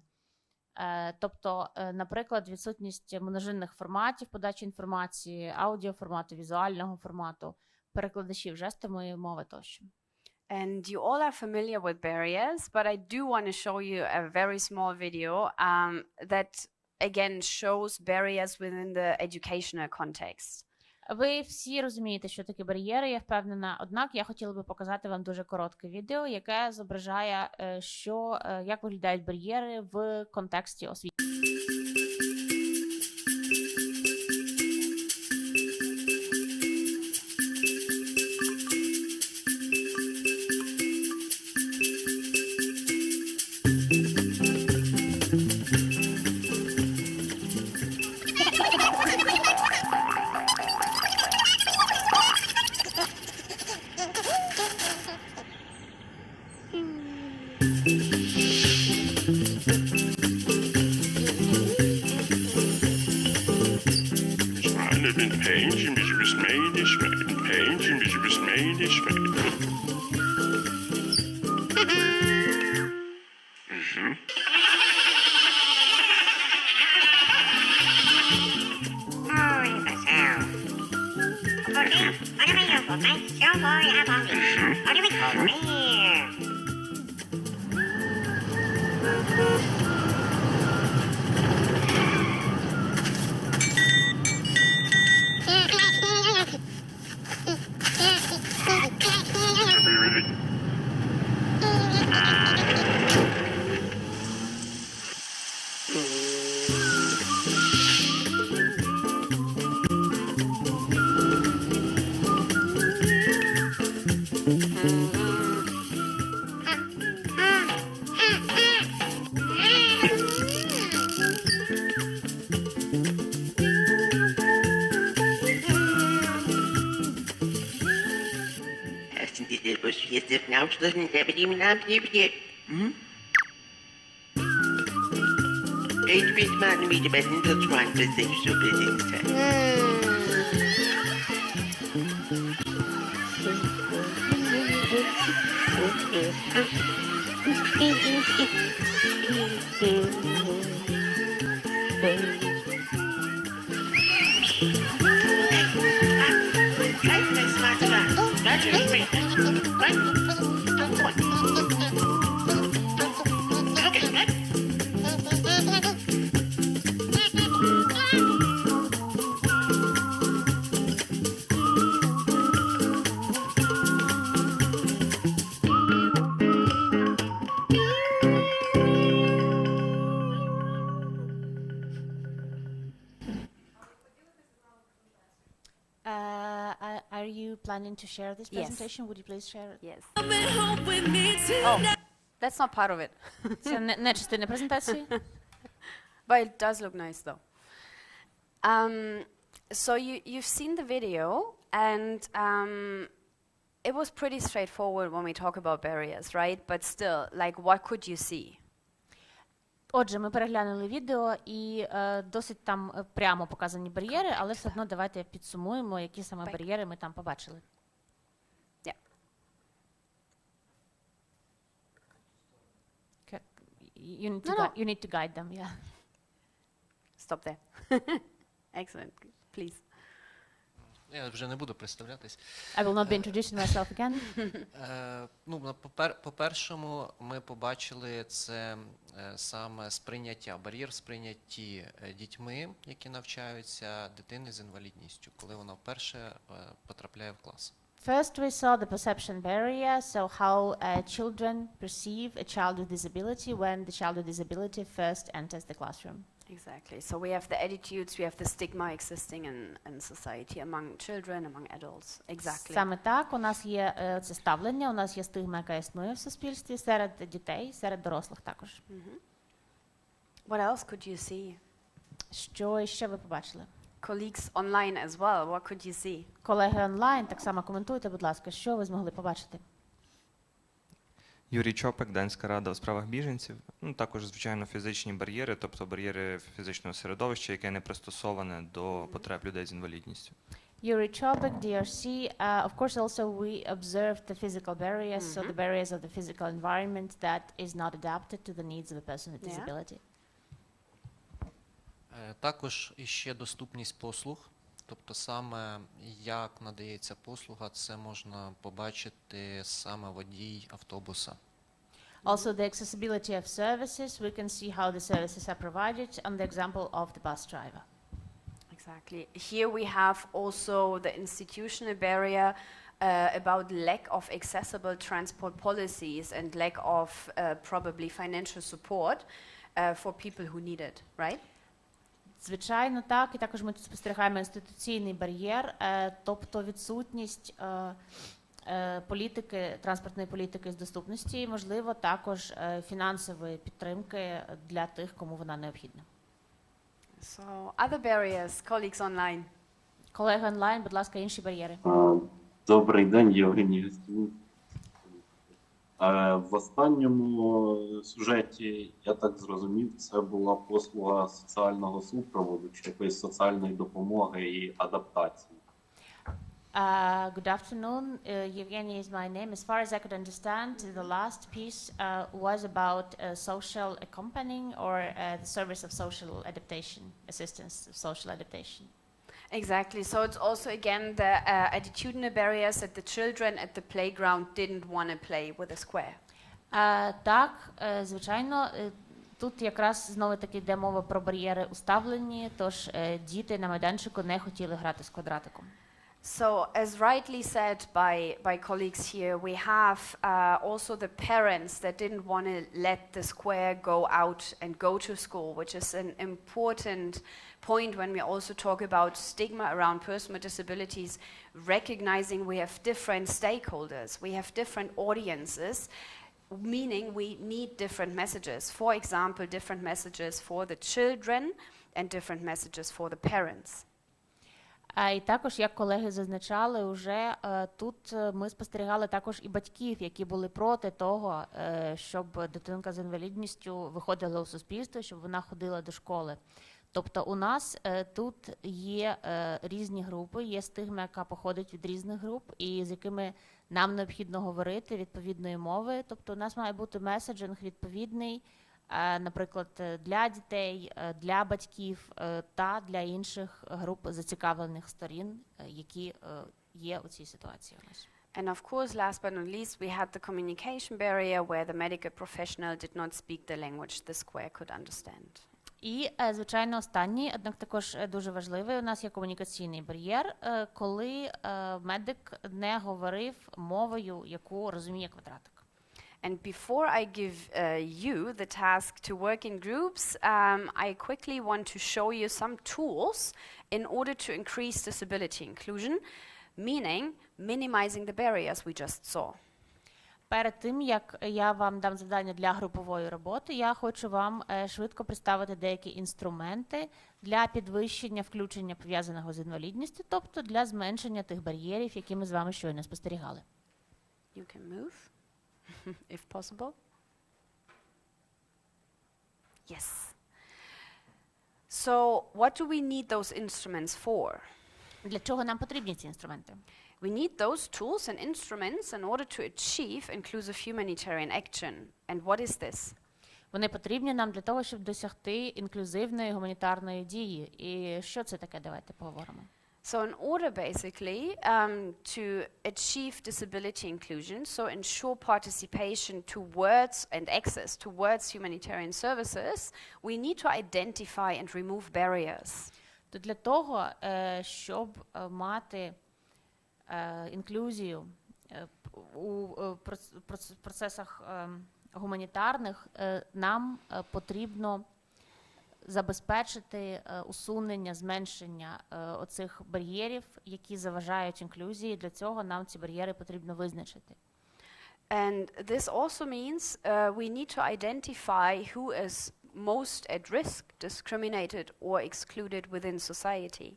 Тобто, наприклад, відсутність множинних форматів подачі інформації, аудіоформату, візуального формату, перекладачів жестової мови тощо. And you all are familiar with barriers, but I do want to show you a very small video that again shows barriers within the educational context. Ви всі розумієте, що таке бар'єри, я впевнена. Однак я хотіла би показати вам дуже коротке відео, яке зображає, як виглядають бар'єри в контексті освіти. Are you planning to share this Yes. presentation? Would you please share it? Yes. Oh, that's not part of it. Це не частина презентації. But it does look nice though. So you've seen the video, and it was pretty straightforward when we talk about barriers, right? But still, like, what could you see? Отже, ми переглянули відео, і досить там прямо показані бар'єри, але все одно давайте підсумуємо, які саме бар'єри ми там побачили. Yeah. You need to guide them, yeah. Stop there. Excellent. Please. Я вже не буду представлятись. I will not be introducing myself again. Ну, по-першому, ми побачили це саме сприйняття, бар'єр в сприйнятті дітьми, які навчаються, дитини з інвалідністю, коли вона вперше потрапляє в клас. First, we saw the perception barrier, so how children perceive a child with disability when the child with disability first enters the classroom. Exactly. So we have the attitudes, we have the stigma existing in society among children, among adults. Exactly. Саме так, у нас є це ставлення, у нас є стигма, яка існує в суспільстві серед дітей, серед дорослих також. What else could you see? Що ще ви побачили? Colleagues online as well, what could you see? Колеги онлайн, так само коментуйте, будь ласка, що ви змогли побачити? Юрій Чопик, Данська рада у справах біженців. Ну, також, звичайно, фізичні бар'єри, тобто бар'єри фізичного середовища, яке не пристосоване до потреб людей з інвалідністю. Yuri Chobek, DRC. Of course, also we observed the physical barriers, so the barriers of the physical environment that is not adapted to the needs of a person with disability. Також іще доступність послуг, тобто саме як надається послуга, це можна побачити саме водій автобуса. Also, the accessibility of services, we can see how the services are provided on the example of the bus driver. Exactly. Here we have also the institutional barrier about lack of accessible transport policies and lack of probably financial support for people who need it, right? Звичайно, так. І також ми тут спостерігаємо інституційний бар'єр, тобто відсутність політики, транспортної політики з доступності і, можливо, також фінансової підтримки для тих, кому вона необхідна. So, other barriers, colleagues online. Колеги онлайн, будь ласка, інші бар'єри. Добрий день, Євгеній Гостюк. В останньому сюжеті, я так зрозумів, це була послуга соціального супроводу, чи якоїсь соціальної допомоги і адаптації. Good afternoon. Evgeny is my name. As far as I could understand, the last piece was about social accompanying or the service of social adaptation, assistance of social adaptation. Exactly. So it's also again the attitudinal barriers that the children at the playground didn't want to play with a square. Так, звичайно, тут якраз знову таки йде мова про бар'єри уставлені, тож діти на майданчику не хотіли грати з квадратиком. So, as rightly said by colleagues here, we have also the parents that didn't want to let the square go out and go to school, which is an important point when we also talk about stigma around persons with disabilities, recognizing we have different stakeholders, we have different audiences, meaning we need different messages. For example, different messages for the children and different messages for the parents. І також, як колеги зазначали, уже тут ми спостерігали також і батьків, які були проти того, щоб дитинка з інвалідністю виходила у суспільство, щоб вона ходила до школи. Тобто у нас тут є різні групи, є стигма, яка походить від різних груп, і з якими нам необхідно говорити відповідної мови. Тобто у нас має бути меседжинг відповідний, наприклад, для дітей, для батьків та для інших груп зацікавлених сторін, які є у цій ситуації у нас. And of course, last but not least, we had the communication barrier where the medical professional did not speak the language the square could understand. І, звичайно, останній, однак також дуже важливий, у нас є комунікаційний бар'єр, коли медик не говорив мовою, яку розуміє квадратик. And before I give you the task to work in groups, I quickly want to show you some tools in order to increase disability inclusion, meaning minimizing the barriers we just saw. Перед тим, як я вам дам завдання для групової роботи, я хочу вам швидко представити деякі інструменти для підвищення включення пов'язаного з інвалідністю, тобто для зменшення тих бар'єрів, які ми з вами щойно спостерігали. You can move, if possible. Yes. So, what do we need those instruments for? Для чого нам потрібні ці інструменти? We need those tools and instruments in order to achieve inclusive humanitarian action. And what is this? Вони потрібні нам для того, щоб досягти інклюзивної гуманітарної дії. І що це таке? Давайте поговоримо. So in order basically to achieve disability inclusion, so ensure participation towards and access towards humanitarian services, we need to identify and remove barriers. То для того, щоб мати інклюзію у процесах гуманітарних, нам потрібно забезпечити усунення, зменшення оцих бар'єрів, які заважають інклюзії. Для цього нам ці бар'єри потрібно визначити. And this also means we need to identify who is most at risk, discriminated or excluded within society.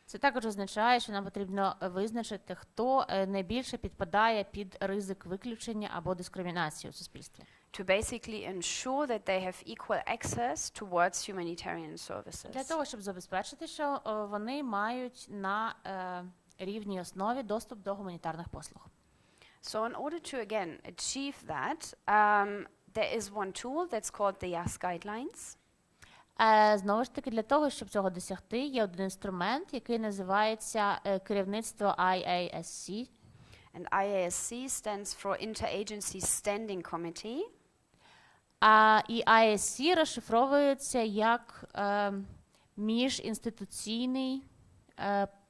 Це також означає, що нам потрібно визначити, хто найбільше підпадає під ризик виключення або дискримінації у суспільстві. To basically ensure that they have equal access towards humanitarian services. Для того, щоб забезпечити, що вони мають на рівній основі доступ до гуманітарних послуг. So in order to again achieve that, there is one tool that's called the YAS guidelines. Знову ж таки, для того, щоб цього досягти, є один інструмент, який називається керівництво IASC. And IASC stands for Interagency Standing Committee. І IASC розшифровується як міжінституційний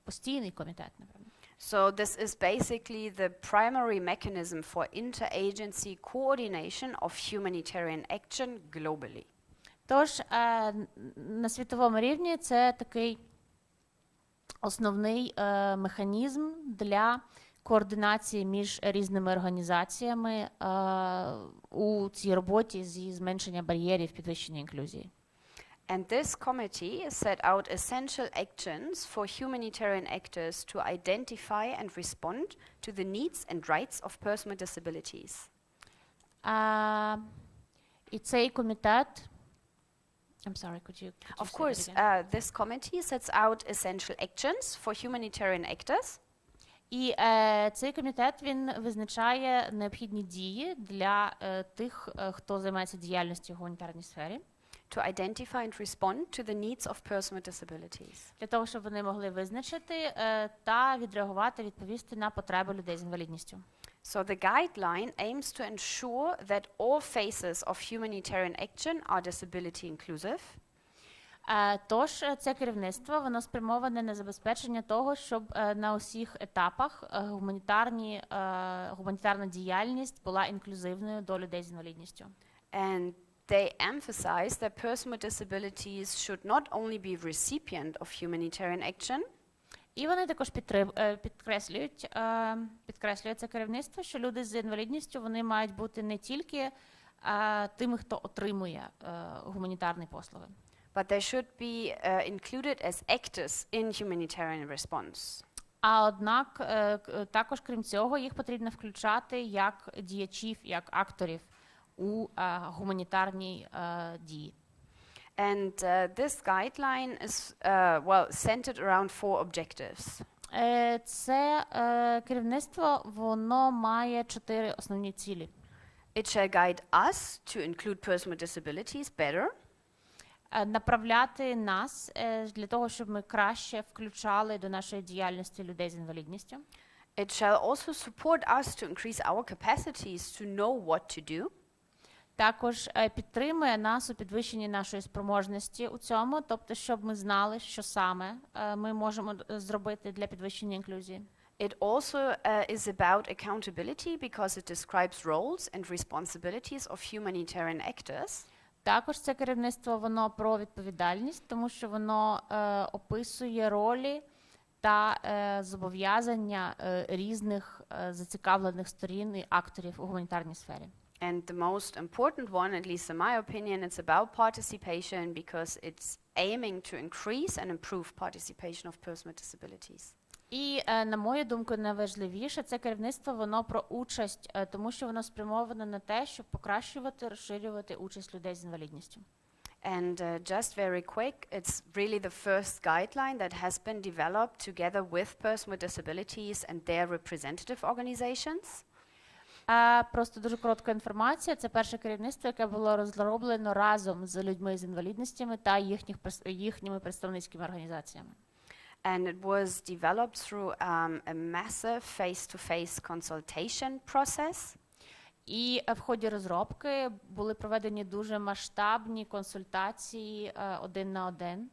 постійний комітет, напевно. So this is basically the primary mechanism for interagency coordination of humanitarian action globally. Тож, на світовому рівні це такий основний механізм для координації між різними організаціями у цій роботі зі зменшення бар'єрів, підвищення інклюзії. And this committee set out essential actions for humanitarian actors to identify and respond to the needs and rights of persons with disabilities. І цей комітет I'm sorry, could you Of say that course, again? this committee sets out essential actions for humanitarian actors. І цей комітет, він визначає необхідні дії для тих, хто займається діяльністю в гуманітарній сфері. To identify and respond to the needs of persons with disabilities. Для того, щоб вони могли визначити та відреагувати, відповісти на потреби людей з інвалідністю. So the guideline aims to ensure that all phases of humanitarian action are disability inclusive. Тож це керівництво, воно спрямоване на забезпечення того, щоб на усіх етапах гуманітарна діяльність була інклюзивною до людей з інвалідністю. And they emphasize that persons with disabilities should not only be recipient of humanitarian action, І вони також підкреслюють це керівництво, що люди з інвалідністю, вони мають бути не тільки тими, хто отримує гуманітарні послуги, but they should be included as actors in humanitarian response. А однак, також крім цього, їх потрібно включати як діячів, як акторів у гуманітарній дії. And this guideline is, centered around 4 objectives. Це керівництво, воно має 4 основні цілі. It shall guide us to include persons with disabilities better. Направляти нас для того, щоб ми краще включали до нашої діяльності людей з інвалідністю. It shall also support us to increase our capacities to know what to do. Також підтримує нас у підвищенні нашої спроможності у цьому, тобто, щоб ми знали, що саме ми можемо зробити для підвищення інклюзії. It also is about accountability because it describes roles and responsibilities of humanitarian actors. Також це керівництво, воно про відповідальність, тому що воно описує ролі та зобов'язання різних зацікавлених сторін і акторів у гуманітарній сфері. And the most important one, at least in my opinion, it's about participation because it's aiming to increase and improve participation of persons with disabilities. І, на мою думку, найважливіше це керівництво, воно про участь, тому що воно спрямоване на те, щоб покращувати, розширювати участь людей з інвалідністю. And just very quick, it's really the first guideline that has been developed together with persons with disabilities and their representative organizations. Просто дуже коротка інформація. Це перше керівництво, яке було розроблено разом з людьми з інвалідностями та їхніми представницькими організаціями. And it was developed through a massive face-to-face consultation process. І в ході розробки були проведені дуже масштабні консультації один на один.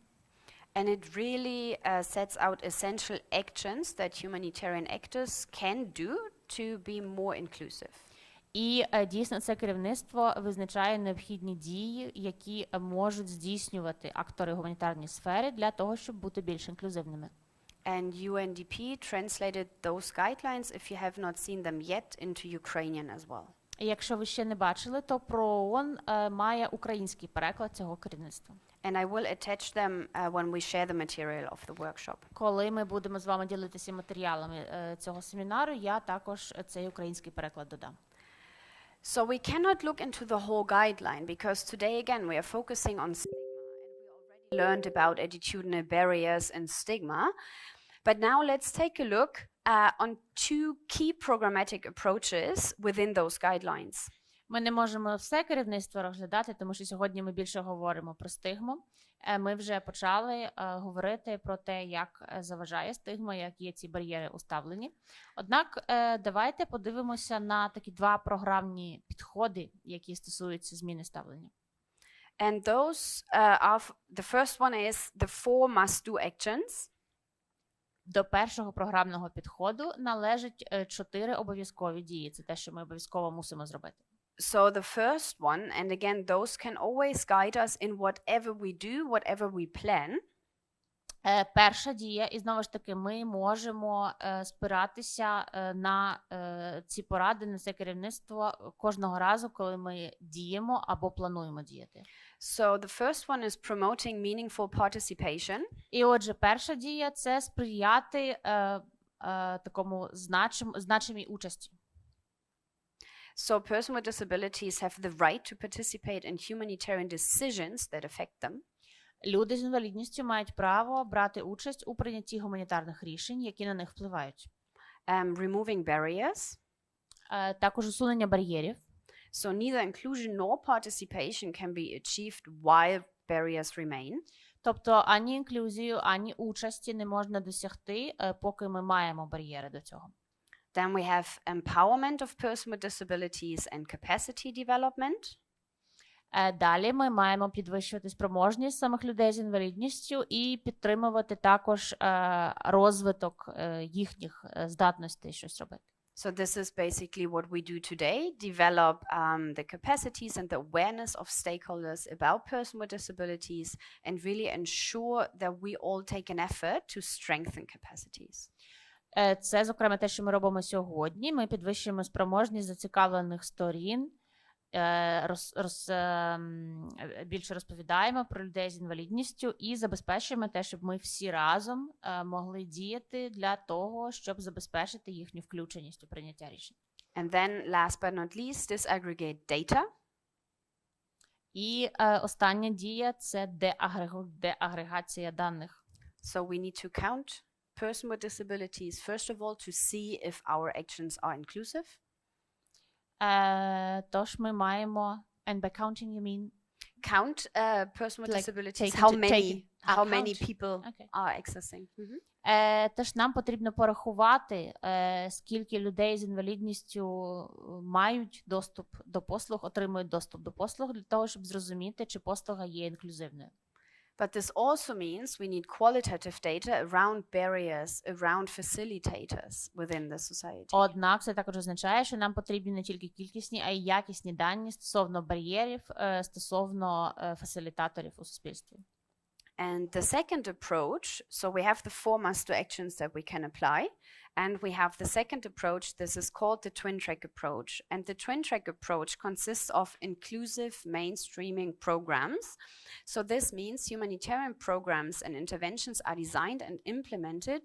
And it really sets out essential actions that humanitarian actors can do to be more inclusive. І дійсно це керівництво визначає необхідні дії, які можуть здійснювати актори гуманітарної сфери для того, щоб бути більш інклюзивними. And UNDP translated those guidelines, if you have not seen them yet, into Ukrainian as well. І якщо ви ще не бачили, то ПРООН має український переклад цього керівництва. And I will attach them when we share the material of the workshop. Коли ми будемо з вами ділитися матеріалами цього семінару, я також цей український переклад додам. So we cannot look into the whole guideline because today again we are focusing on stigma and we already learned about attitudinal barriers and stigma. But now let's take a look on 2 key programmatic approaches within those guidelines. Ми не можемо все керівництво розглядати, тому що сьогодні ми більше говоримо про стигму. Ми вже почали говорити про те, як заважає стигма, як є ці бар'єри уставлені. Однак давайте подивимося на такі 2 програмні підходи, які стосуються зміни ставлення. And those are, the first one is the 4 must-do actions. До першого програмного підходу належать 4 обов'язкові дії. Це те, що ми обов'язково мусимо зробити. So the first one, and again, those can always guide us in whatever we do, whatever we plan. Перша дія, і знову ж таки, ми можемо спиратися на ці поради, на це керівництво кожного разу, коли ми діємо або плануємо діяти. So the first one is promoting meaningful participation. І отже, перша дія – це сприяти такому значимій участі. So persons with disabilities have the right to participate in humanitarian decisions that affect them. Люди з інвалідністю мають право брати участь у прийнятті гуманітарних рішень, які на них впливають. Removing barriers. Також усунення бар'єрів. So neither inclusion nor participation can be achieved while barriers remain. Тобто ані інклюзію, ані участі не можна досягти, поки ми маємо бар'єри до цього. Then we have empowerment of persons with disabilities and capacity development. Далі ми маємо підвищувати спроможність самих людей з інвалідністю і підтримувати також розвиток їхніх здатностей щось робити. So this is basically what we do today, develop the capacities and the awareness of stakeholders about persons with disabilities and really ensure that we all take an effort to strengthen capacities. Це, зокрема, те, що ми робимо сьогодні. Ми підвищуємо спроможність зацікавлених сторін, більше розповідаємо про людей з інвалідністю і забезпечуємо те, щоб ми всі разом могли діяти для того, щоб забезпечити їхню включеність у прийняття рішень. And then, last but not least, disaggregate data. І остання дія – це деагрегація даних. So we need to count person with disabilities, first of all, to see if our actions are inclusive. Тож ми маємо, and by counting you mean? Count person with Like disabilities, take how into- many, take- how many count. people Okay. are accessing. Mhm. Тож нам потрібно порахувати, скільки людей з інвалідністю мають доступ до послуг, отримують доступ до послуг, для того, щоб зрозуміти, чи послуга є інклюзивною. But this also means we need qualitative data around barriers, around facilitators within the society. Однак це також означає, що нам потрібні не тільки кількісні, а й якісні дані стосовно бар'єрів, стосовно фасилітаторів у суспільстві. And the second approach, so we have the 4 must-do actions that we can apply, and we have the second approach, this is called the twin track approach. And the twin track approach consists of inclusive mainstreaming programs. So this means humanitarian programs and interventions are designed and implemented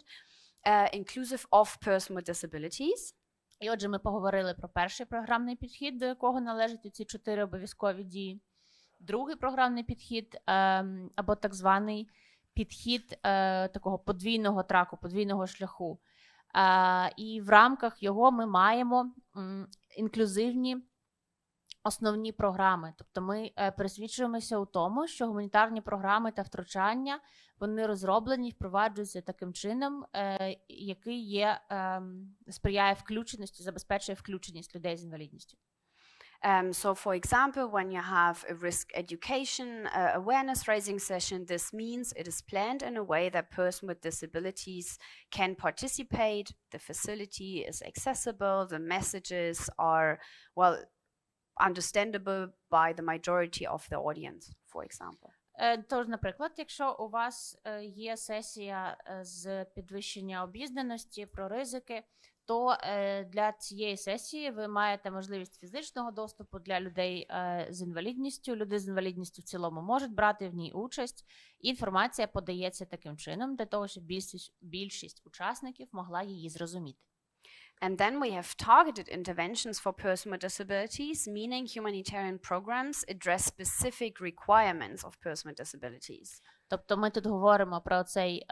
inclusive of person with disabilities. І отже, ми поговорили про перший програмний підхід, до якого належать ці 4 обов'язкові дії. Другий програмний підхід, або так званий підхід такого подвійного траку, подвійного шляху. І в рамках його ми маємо інклюзивні основні програми. Тобто ми пересвідчуємося у тому, що гуманітарні програми та втручання, вони розроблені і впроваджуються таким чином, який сприяє включеності, забезпечує включеність людей з інвалідністю. So, for example, when you have a risk education awareness raising session, this means it is planned in a way that person with disabilities can participate, the facility is accessible, the messages are, well, understandable by the majority of the audience, for example. Тож, наприклад, якщо у вас є сесія з підвищення обізнаності про ризики, то для цієї сесії ви маєте можливість фізичного доступу для людей з інвалідністю. Люди з інвалідністю в цілому можуть брати в ній участь. Інформація подається таким чином, для того, щоб більшість учасників могла її зрозуміти. And then we have targeted interventions for person with disabilities, meaning humanitarian programs address specific requirements of person with disabilities. Тобто ми тут говоримо про цей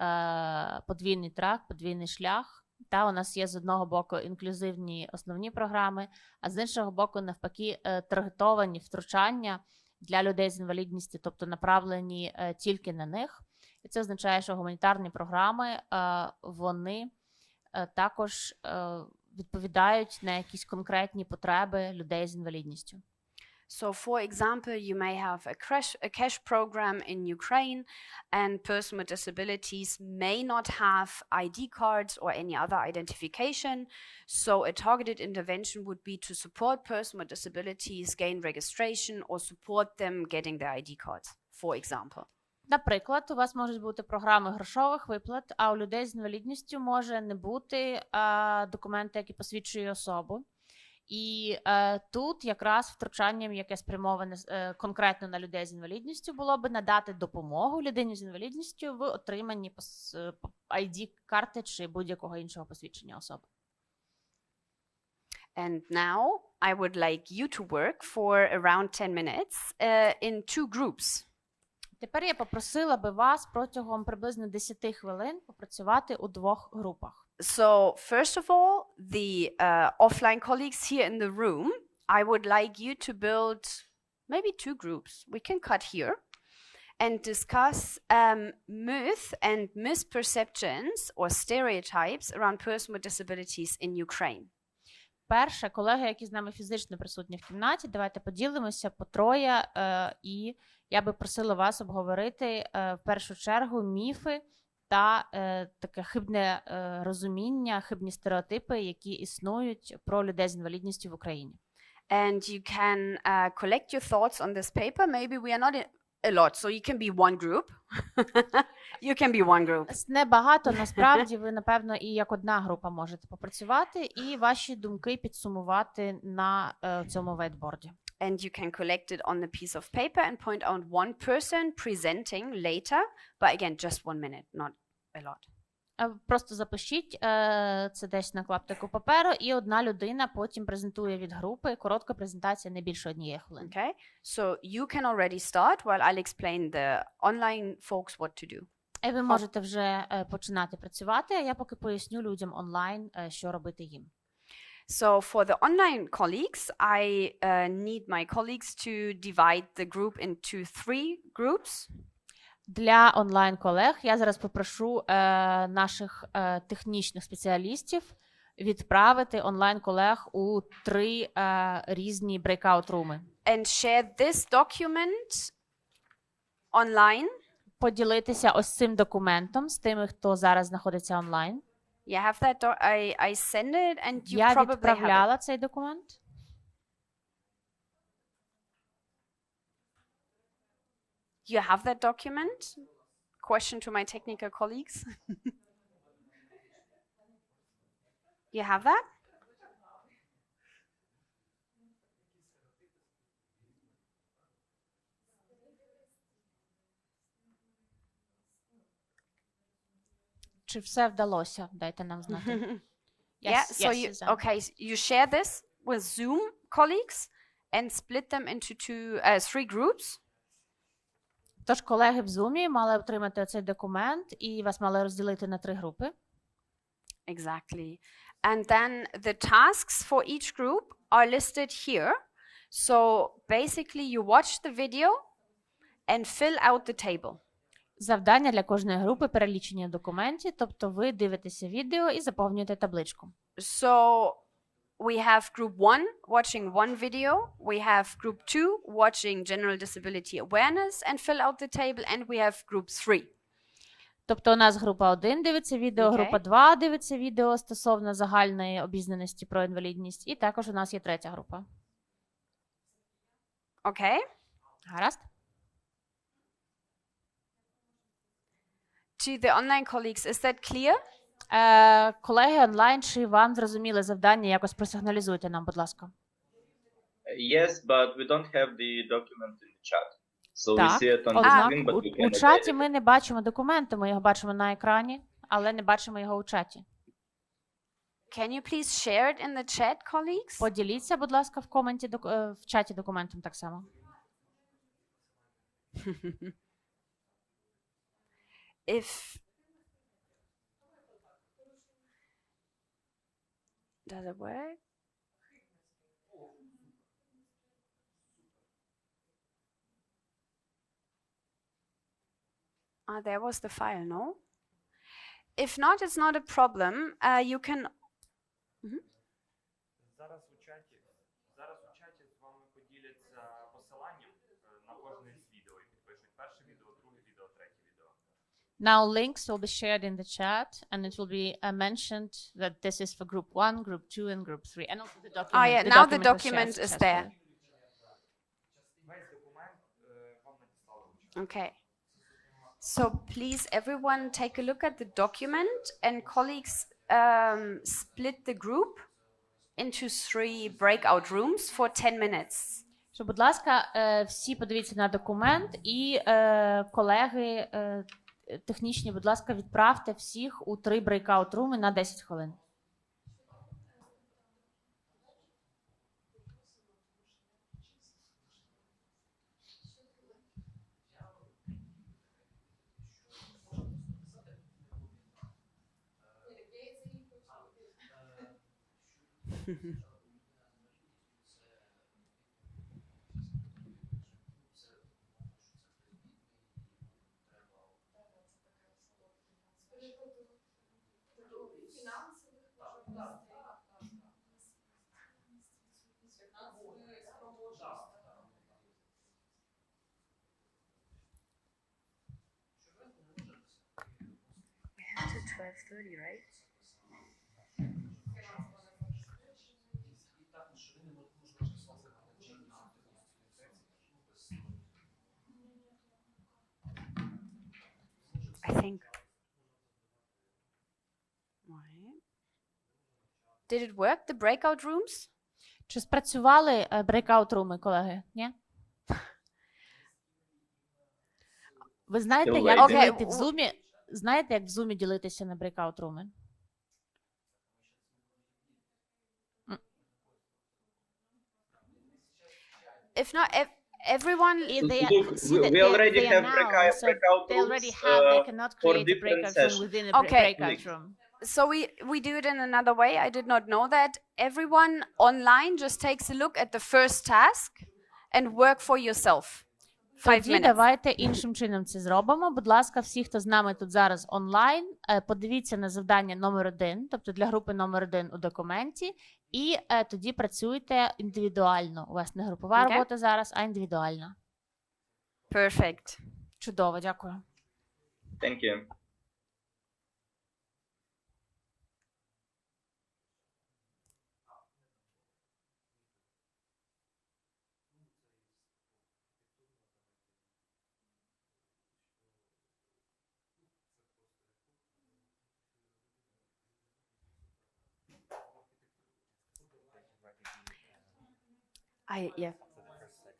подвійний трак, подвійний шлях. Та у нас є з одного боку інклюзивні основні програми, а з іншого боку, навпаки, таргетовані втручання для людей з інвалідністю, тобто направлені тільки на них. І це означає, що гуманітарні програми, вони також відповідають на якісь конкретні потреби людей з інвалідністю. So, for example, you may have a cash program in Ukraine, and person with disabilities may not have ID cards or any other identification. So, a targeted intervention would be to support person with disabilities gain registration or support them getting their ID cards, for example. Наприклад, у вас можуть бути програми грошових виплат, а у людей з інвалідністю може не бути документи, які посвідчують особу. І тут якраз втручанням, яке спрямоване конкретно на людей з інвалідністю, було би надати допомогу людині з інвалідністю в отриманні ID-карти чи будь-якого іншого посвідчення особи. And now I would like you to work for around 10 minutes in 2 groups. Тепер я попросила би вас протягом приблизно 10 хвилин попрацювати у 2 групах. So, first of all, the offline colleagues here in the room, I would like you to build maybe 2 groups. We can cut here and discuss myth and misperceptions or stereotypes around person with disabilities in Ukraine. Перше, колеги, які з нами фізично присутні в кімнаті, давайте поділимося по 3, і я би просила вас обговорити в першу чергу міфи та таке хибне розуміння, хибні стереотипи, які існують про людей з інвалідністю в Україні. And you can collect your thoughts on this paper. Maybe we are not a lot, so you can be one group. You can be one group. Небагато, насправді, ви, напевно, і як одна група можете попрацювати, і ваші думки підсумувати на цьому вейтборді. And you can collect it on the piece of paper and point out one person presenting later, but again, just 1 minute, not a lot. Просто запишіть це десь на клаптику паперу, і одна людина потім презентує від групи. Коротка презентація, не більше 1 хвилини. Okay, so you can already start while I'll explain the online folks what to do. І ви можете вже починати працювати, а я поки поясню людям онлайн, що робити їм. So for the online colleagues, I need my colleagues to divide the group into 3 groups. Для онлайн-колег я зараз попрошу наших технічних спеціалістів відправити онлайн-колег у 3 різні breakout-руми. And share this document online. Поділитися ось цим документом з тими, хто зараз знаходиться онлайн. You have that I send it and you Я probably have it. відправляла цей документ. You have that document? Question to my technical colleagues. You have that? Чи все вдалося? Дайте нам знати. Yeah, so you, Suzanne. okay, you share this with Zoom colleagues and split them into 3 groups. Тож колеги в Zoom мали отримати цей документ і вас мали розділити на 3 групи. Exactly. And then the tasks for each group are listed here. So basically you watch the video and fill out the table. Завдання для кожної групи перелічені в документі, тобто ви дивитеся відео і заповнюєте табличку. So we have group 1 watching 1 video, we have group 2 watching general disability awareness and fill out the table, and we have group 3. Тобто у нас група 1 дивиться відео, Окей. група 2 дивиться відео стосовно загальної обізнаності про інвалідність, і також у нас є 3 група. Okay? Гаразд? To the online colleagues, is that clear? Колеги онлайн, чи вам зрозуміли завдання? Якось просигналізуйте нам, будь ласка. Yes, but we don't have the document in the chat. So we Так, see it on the однак screen, but we у cannot чаті edit. ми не бачимо документу, ми його бачимо на екрані, але не бачимо його у чаті. Can you please share it in the chat, colleagues? Поділіться, будь ласка, в чаті документом так само. If does it work? There was the file, no? If not, it's not a problem. You can. Зараз у чаті з вами поділяться посиланням на кожне з відео і підпишуть перше відео, друге відео, третє відео. Now links will be shared in the chat and it will be mentioned that this is for group 1, group 2 and group 3. And also the document. Oh yeah, the now the was document shared is there. successfully. Весь документ вам надіслали у чат. Okay. So please, everyone, take a look at the document, and colleagues split the group into 3 breakout rooms for 10 minutes. Що, будь ласка, всі подивіться на документ і колеги технічні, будь ласка, відправте всіх у 3 breakout руми на 10 хвилин. To 12:30, right? I think. Right. Did it work, the breakout rooms? Чи спрацювали breakout руми, колеги? Ні? Ви знаєте, Still як waiting. ділити в Okay, Zoom знаєте, як в Zoom ділитися на Breakout Room? If not, everyone. We already have breakout They already rooms have. They cannot for create a different breakout room sessions. within a Okay. breakout room. So we do it in another way. I did not know that. Everyone online just takes a look at the first task and work for yourself. 5 Тоді minutes. давайте іншим чином це зробимо. Будь ласка, всі, хто з нами тут зараз онлайн, подивіться на завдання номер 1, тобто для групи номер 1 у документі, і тоді працюйте індивідуально. У вас не групова Окей. робота зараз, а індивідуальна. Perfect. Чудово, дякую. Thank you.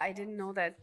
I didn't know that.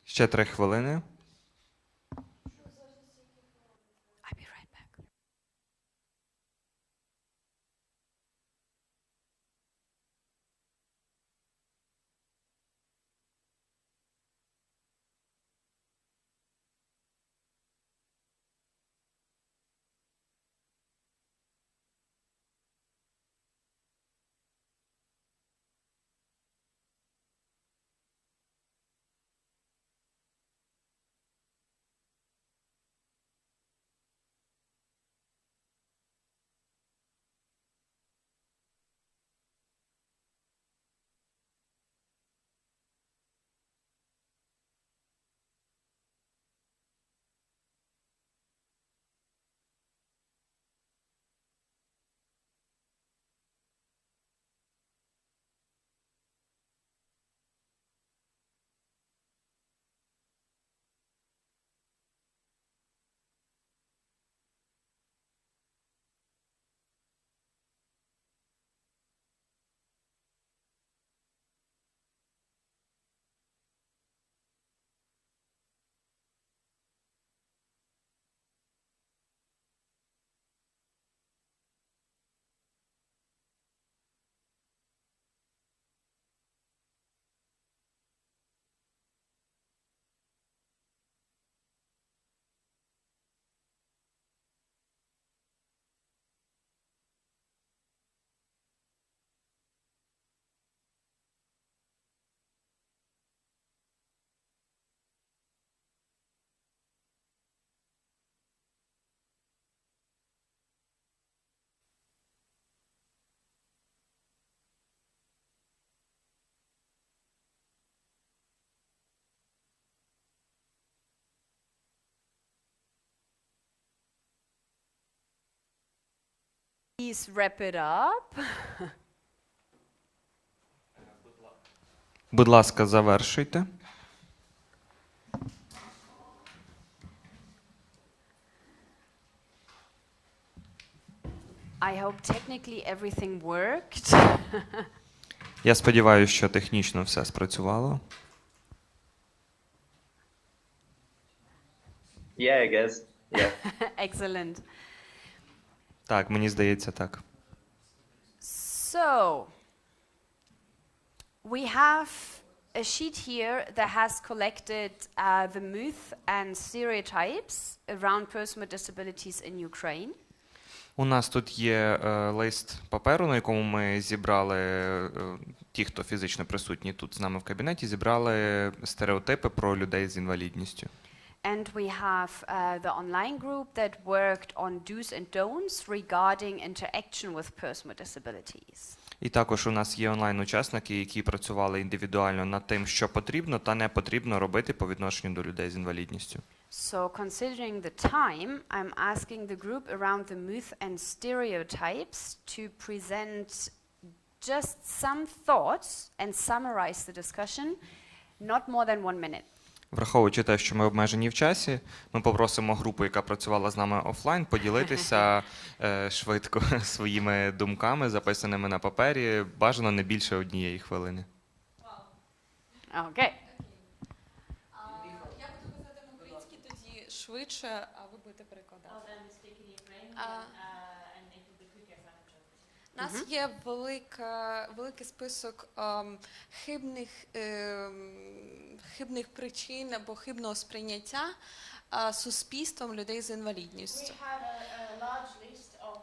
Ще 3 хвилини. I'll be right back. Please wrap it up. Будь ласка, завершуйте. I hope technically everything worked. Я сподіваюся, що технічно все спрацювало. Yeah, I guess. Yeah. Excellent. Так, мені здається, так. So, we have a sheet here that has collected the myth and stereotypes around persons with disabilities in Ukraine. У нас тут є лист паперу, на якому ми зібрали, ті, хто фізично присутні тут з нами в кабінеті, зібрали стереотипи про людей з інвалідністю. And we have the online group that worked on do's and don'ts regarding interaction with persons with disabilities. І також у нас є онлайн-учасники, які працювали індивідуально над тим, що потрібно та не потрібно робити по відношенню до людей з інвалідністю. So, considering the time, I'm asking the group around the myth and stereotypes to present just some thoughts and summarize the discussion, not more than 1 minute. Враховуючи те, що ми обмежені в часі, ми попросимо групу, яка працювала з нами офлайн, поділитися швидко своїми думками, записаними на папері, бажано не більше 1 хвилини. Okay. Я буду писати на українській, тоді швидше, а ви будете перекладати. У нас є великий список хибних причин або хибного сприйняття суспільством людей з інвалідністю. We had a large list of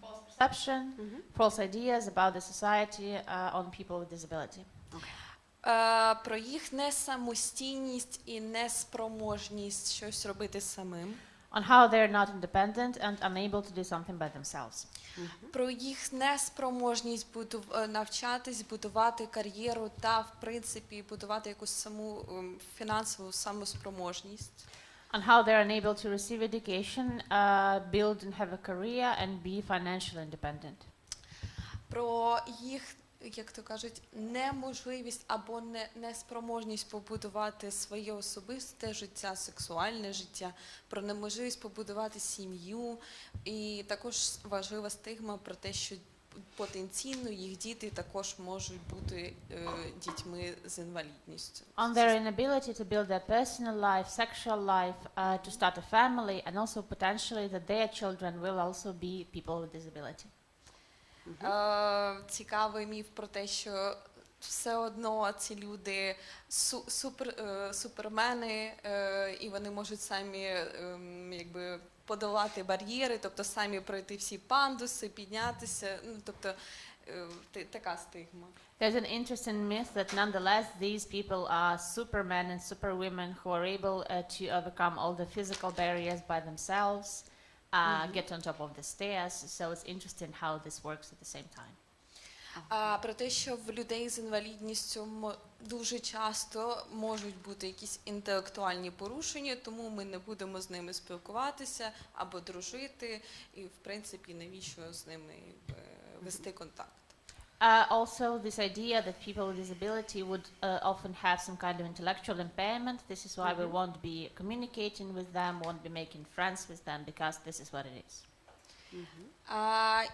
false perception, false ideas about the society on people with disability. Про їх несамостійність і неспроможність щось робити самим. On how they're not independent and unable to do something by themselves. Про їх неспроможність навчатись, будувати кар'єру та, в принципі, будувати якусь саму фінансову самоспроможність. On how they're unable to receive education, build and have a career and be financially independent. Про їх, як то кажуть, неможливість або неспроможність побудувати своє особисте життя, сексуальне життя, про неможливість побудувати сім'ю. І також важлива стигма про те, що потенційно їх діти також можуть бути дітьми з інвалідністю. On their inability to build their personal life, sexual life, to start a family, and also potentially that their children will also be people with disability. Цікавий міф про те, що все одно ці люди супермени, і вони можуть самі якби подолати бар'єри, тобто самі пройти всі пандуси, піднятися, ну, тобто така стигма. There's an interesting myth that nonetheless these people are supermen and superwomen who are able to overcome all the physical barriers by themselves, get on top of the stairs, so it's interesting how this works at the same time. Про те, що в людей з інвалідністю дуже часто можуть бути якісь інтелектуальні порушення, тому ми не будемо з ними спілкуватися або дружити, і, в принципі, навіщо з ними вести контакт. Also, this idea that people with disability would often have some kind of intellectual impairment. This is why we won't be communicating with them, won't be making friends with them, because this is what it is.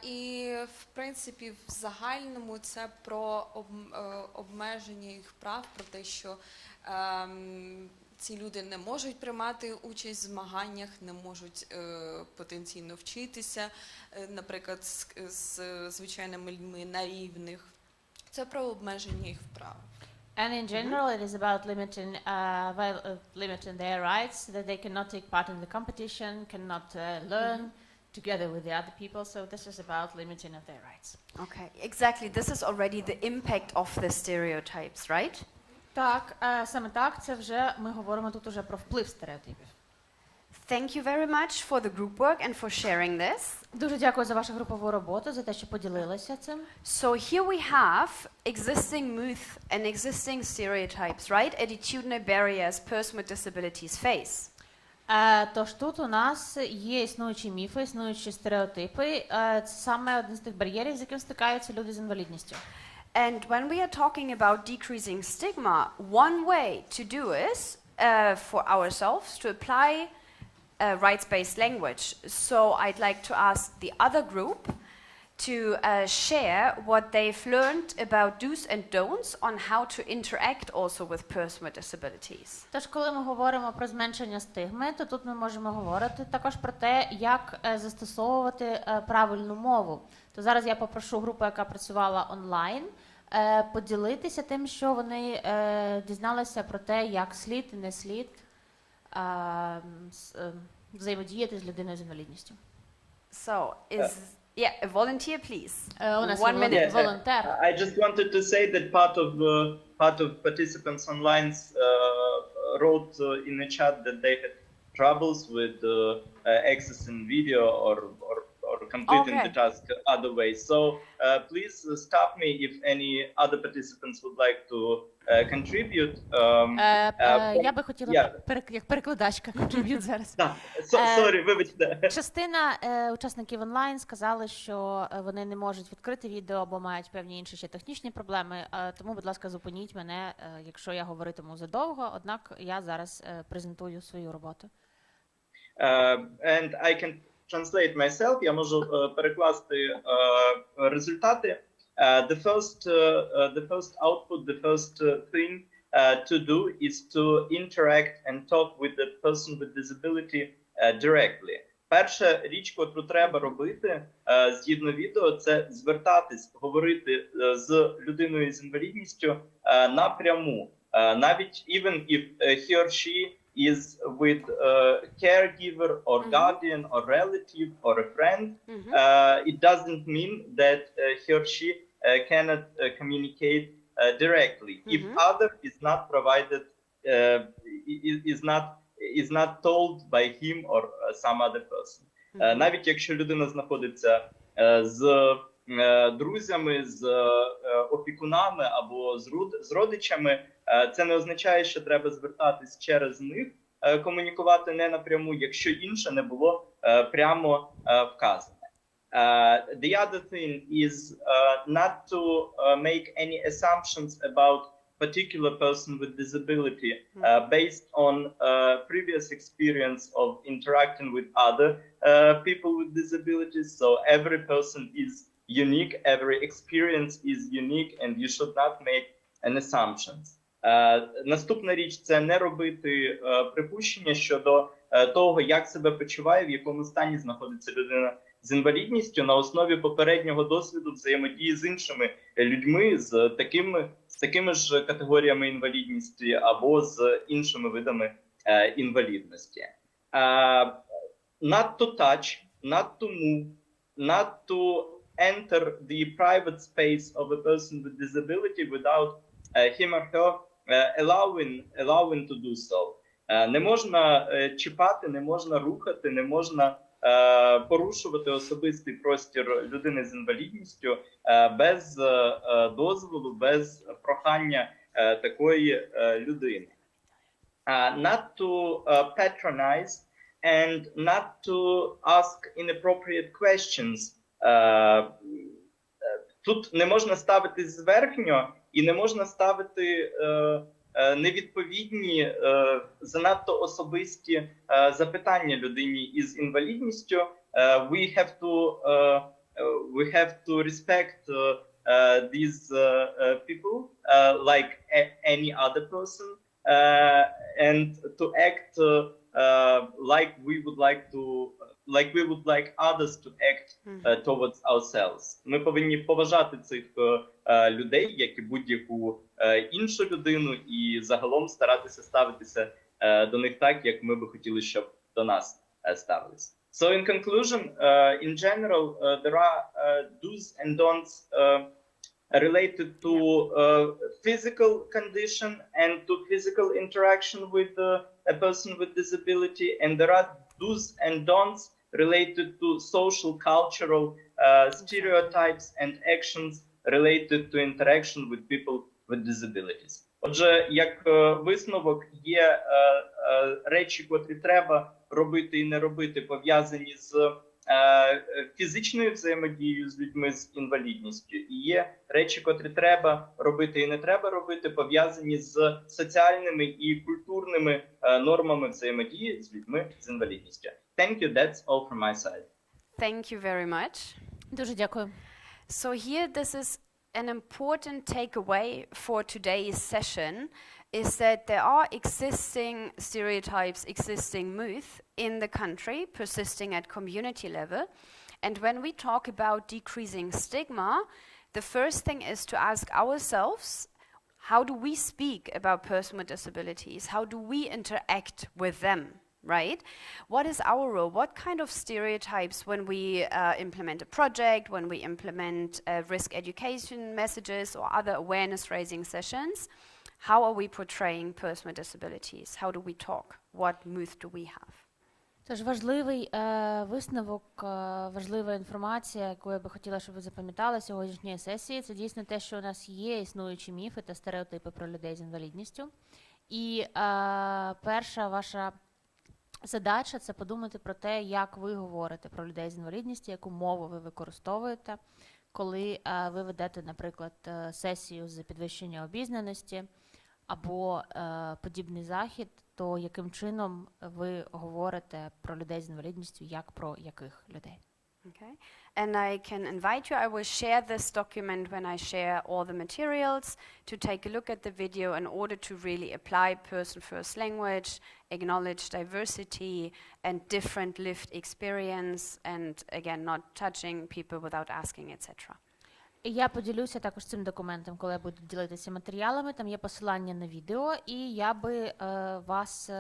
І, в принципі, в загальному це про обмеження їх прав, про те, що ці люди не можуть приймати участь в змаганнях, не можуть потенційно вчитися, наприклад, з звичайними людьми на рівних. Це про обмеження їх прав. And in general, it is about limiting their rights, that they cannot take part in the competition, cannot learn together with the other people. So this is about limiting of their rights. Okay, exactly. This is already the impact of the stereotypes, right? Так, саме так, це вже ми говоримо тут уже про вплив стереотипів. Thank you very much for the group work and for sharing this. Дуже дякую за вашу групову роботу, за те, що поділилися цим. So here we have existing myth and existing stereotypes, right? Attitudinal barriers person with disabilities face. Тож тут у нас є існуючі міфи, існуючі стереотипи. Це саме один з тих бар'єрів, з яким стикаються люди з інвалідністю. And when we are talking about decreasing stigma, one way to do is for ourselves to apply rights-based language. So I'd like to ask the other group to share what they've learned about do's and don'ts on how to interact also with person with disabilities. Тож, коли ми говоримо про зменшення стигми, то тут ми можемо говорити також про те, як застосовувати правильну мову. То зараз я попрошу групу, яка працювала онлайн, поділитися тим, що вони дізналися про те, як слід і не слід взаємодіяти з людиною з інвалідністю. So, a volunteer, please. У нас 1 minute. Yeah, волонтер. I just wanted to say that part of participants online wrote in the chat that they had troubles with accessing video or completing the task other ways. So please stop me if any other participants would like to contribute. Я би хотіла як перекладачка contribute зараз. Sorry, вибачте. Частина учасників онлайн сказали, що вони не можуть відкрити відео або мають певні інші ще технічні проблеми, тому, будь ласка, зупиніть мене, якщо я говоритиму задовго, однак я зараз презентую свою роботу. And I can translate myself. Я можу перекласти результати. The first output, the first thing to do is to interact and talk with the person with disability directly. Перша річ, котру треба робити згідно відео, це звертатись, говорити з людиною з інвалідністю напряму. Навіть even if he or she is with a caregiver or guardian or relative or a friend, it doesn't mean that he or she cannot communicate directly. If other is not provided, is not told by him or some other person. Навіть якщо людина знаходиться з друзями, з опікунами або з родичами, це не означає, що треба звертатись через них, комунікувати не напряму, якщо інше не було прямо вказане. The other thing is not to make any assumptions about particular person with disability based on previous experience of interacting with other people with disabilities. So every person is unique, every experience is unique, and you should not make an assumptions. Наступна річ – це не робити припущення щодо того, як себе почуває, в якому стані знаходиться людина з інвалідністю на основі попереднього досвіду взаємодії з іншими людьми з такими ж категоріями інвалідності або з іншими видами інвалідності. Not to touch, not to move, not to enter the private space of a person with disability without him or her allowing to do so. Не можна чіпати, не можна рухати, не можна порушувати особистий простір людини з інвалідністю без дозволу, без прохання такої людини. Not to patronize and not to ask inappropriate questions. Тут не можна ставитись зверхньо і не можна ставити невідповідні, занадто особисті запитання людині із інвалідністю. We have to respect these people like any other person and to act like we would like others to act towards ourselves. Ми повинні поважати цих людей, як і будь-яку іншу людину, і загалом старатися ставитися до них так, як ми би хотіли, щоб до нас ставилися. So in conclusion, in general, there are do's and don'ts related to physical condition and to physical interaction with a person with disability, and there are do's and don'ts related to social, cultural stereotypes and actions related to interaction with people with disabilities. Отже, як висновок, є речі, котрі треба робити і не робити, пов'язані з фізичною взаємодією з людьми з інвалідністю. І є речі, котрі треба робити і не треба робити, пов'язані з соціальними і культурними нормами взаємодії з людьми з інвалідністю. Thank you, that's all from my side. Thank you very much. Дуже дякую. So here, this is an important takeaway for today's session, is that there are existing stereotypes, existing myths in the country, persisting at community level. And when we talk about decreasing stigma, the first thing is to ask ourselves, how do we speak about persons with disabilities? How do we interact with them? Right? What is our role? What kind of stereotypes when we implement a project, when we implement risk education messages or other awareness-raising sessions? How are we portraying persons with disabilities? How do we talk? What myth do we have? Тож важливий висновок, важлива інформація, яку я би хотіла, щоб ви запам'ятали сьогоднішньої сесії, це дійсно те, що у нас є існуючі міфи та стереотипи про людей з інвалідністю. І перша ваша задача – це подумати про те, як ви говорите про людей з інвалідністю, яку мову ви використовуєте, коли ви ведете, наприклад, сесію з підвищення обізнаності або подібний захід, то яким чином ви говорите про людей з інвалідністю, як про яких людей. Okay. And I can invite you, I will share this document when I share all the materials, to take a look at the video in order to really apply person-first language, acknowledge diversity and different lived experience, and again, not touching people without asking, etc. Я поділюся також цим документом, коли я буду ділитися матеріалами. Там є посилання на відео, і я би вас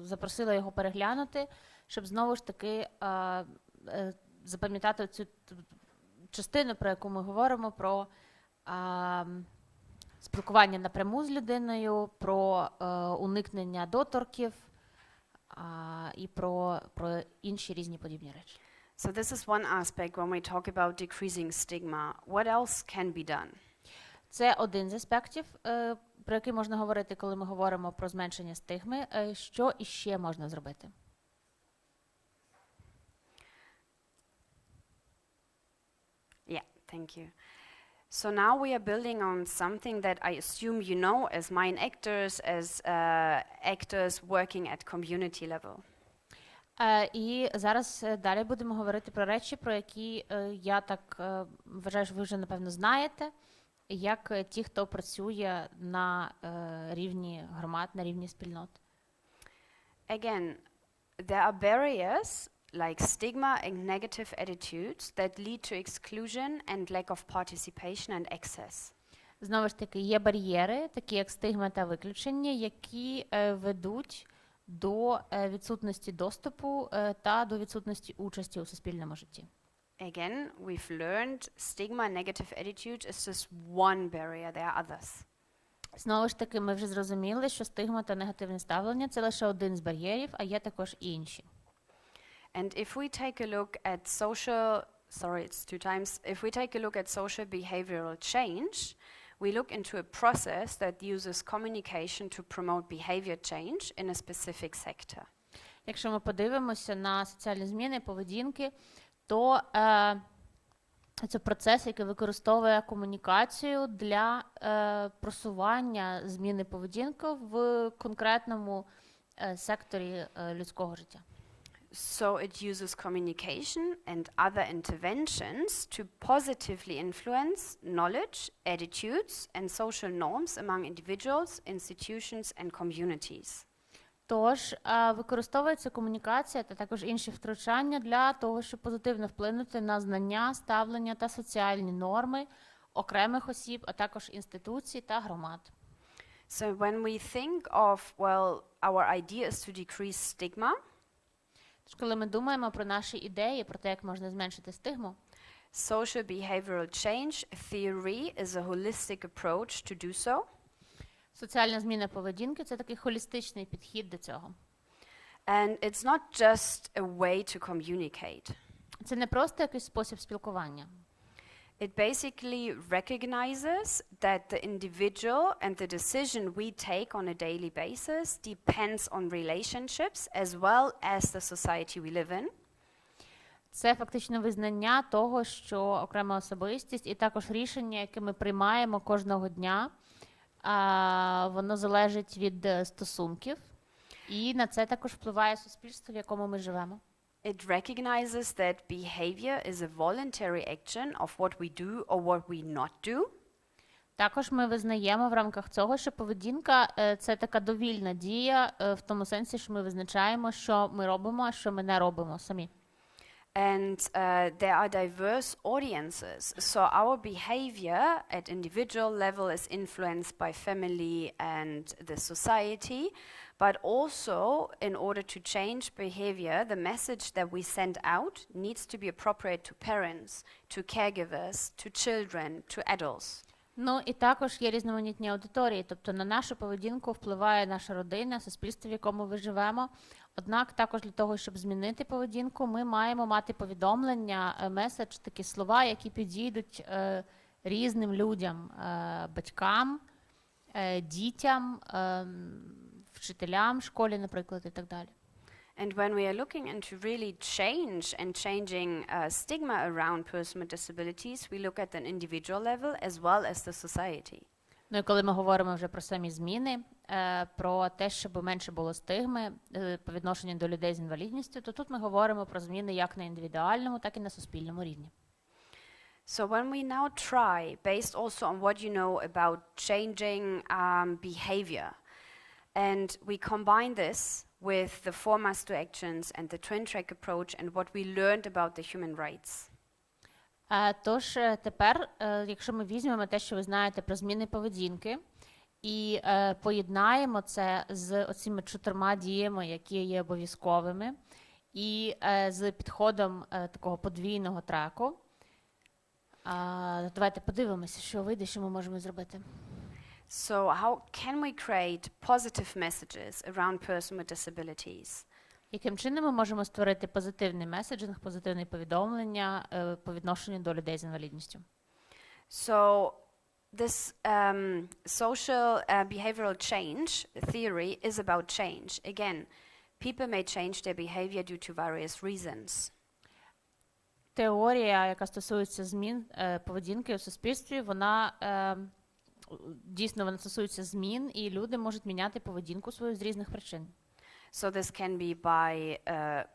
запросила його переглянути, щоб знову ж таки запам'ятати цю частину, про яку ми говоримо, про спілкування напряму з людиною, про уникнення доторків і про інші різні подібні речі. So this is one aspect when we talk about decreasing stigma. What else can be done? Це один з аспектів, про який можна говорити, коли ми говоримо про зменшення стигми. Що іще можна зробити? Yeah, thank you. So now we are building on something that I assume you know as mind actors, as actors working at community level. І зараз далі будемо говорити про речі, про які я так вважаю, що ви вже, напевно, знаєте, як ті, хто працює на рівні громад, на рівні спільнот. Again, there are barriers like stigma and negative attitudes that lead to exclusion and lack of participation and access. Знову ж таки, є бар'єри, такі як стигма та виключення, які ведуть до відсутності доступу та до відсутності участі у суспільному житті. Again, we've learned stigma and negative attitude is just one barrier, there are others. Знову ж таки, ми вже зрозуміли, що стигма та негативне ставлення – це лише один з бар'єрів, а є також і інші. And if we take a look at social, sorry, it's 2 times. If we take a look at social behavioral change, we look into a process that uses communication to promote behavior change in a specific sector. Якщо ми подивимося на соціальні зміни поведінки, то це процес, який використовує комунікацію для просування зміни поведінки в конкретному секторі людського життя. So it uses communication and other interventions to positively influence knowledge, attitudes, and social norms among individuals, institutions, and communities. Тож використовується комунікація та також інші втручання для того, щоб позитивно вплинути на знання, ставлення та соціальні норми окремих осіб, а також інституцій та громад. So when we think of, well, our idea is to decrease stigma, Тож, коли ми думаємо про наші ідеї, про те, як можна зменшити стигму, social behavioral change theory is a holistic approach to do so. соціальна зміна поведінки – це такий холістичний підхід до цього. And it's not just a way to communicate. Це не просто якийсь спосіб спілкування. It basically recognizes that the individual and the decision we take on a daily basis depends on relationships as well as the society we live in. Це фактично визнання того, що окрема особистість і також рішення, яке ми приймаємо кожного дня, воно залежить від стосунків, і на це також впливає суспільство, в якому ми живемо. It recognizes that behavior is a voluntary action of what we do or what we not do. Також ми визнаємо в рамках цього, що поведінка – це така довільна дія в тому сенсі, що ми визначаємо, що ми робимо, а що ми не робимо самі. And there are diverse audiences. So our behavior at individual level is influenced by family and the society, but also in order to change behavior, the message that we send out needs to be appropriate to parents, to caregivers, to children, to adults. Ну і також є різноманітні аудиторії, тобто на нашу поведінку впливає наша родина, суспільство, в якому ми живемо. Однак також для того, щоб змінити поведінку, ми маємо мати повідомлення, меседж, такі слова, які підійдуть різним людям, батькам, дітям, вчителям в школі, наприклад, і так далі. And when we are looking into really change and changing stigma around persons with disabilities, we look at an individual level as well as the society. Ну і коли ми говоримо вже про самі зміни, про те, щоб менше було стигми по відношенню до людей з інвалідністю, то тут ми говоримо про зміни як на індивідуальному, так і на суспільному рівні. So when we now try, based also on what you know about changing behavior, and we combine this with the 4 must-do actions and the twin track approach and what we learned about the human rights. Тож тепер, якщо ми візьмемо те, що ви знаєте про зміни поведінки, і поєднаємо це з оцими 4 діями, які є обов'язковими, і з підходом такого подвійного треку, давайте подивимося, що вийде, що ми можемо зробити. So how can we create positive messages around persons with disabilities? Яким чином ми можемо створити позитивний меседжинг, позитивне повідомлення по відношенню до людей з інвалідністю? So this social behavioral change theory is about change. Again, people may change their behavior due to various reasons. Теорія, яка стосується змін поведінки у суспільстві, вона дійсно стосується змін, і люди можуть міняти поведінку свою з різних причин. So this can be by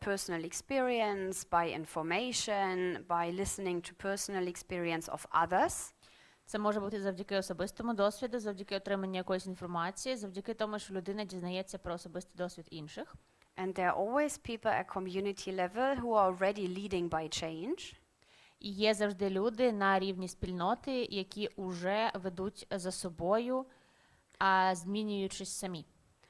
personal experience, by information, by listening to personal experience of others. Це може бути завдяки особистому досвіду, завдяки отриманню якоїсь інформації, завдяки тому, що людина дізнається про особистий досвід інших. And there are always people at community level who are already leading by change. І є завжди люди на рівні спільноти, які уже ведуть за собою, змінюючись самі.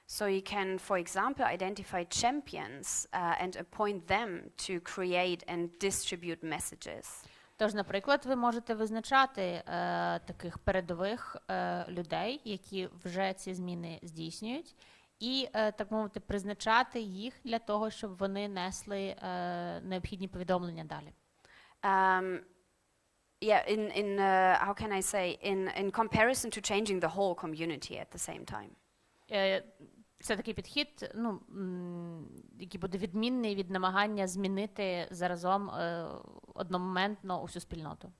So you can, for example, identify champions and appoint them to create and distribute messages. Тож, наприклад, ви можете визначати таких передових людей, які вже ці зміни здійснюють, і, так мовити, призначати їх для того, щоб вони несли необхідні повідомлення далі. How can I say, in comparison to changing the whole community at the same time. Це такий підхід, який буде відмінний від намагання змінити заразом одномоментно усю спільноту.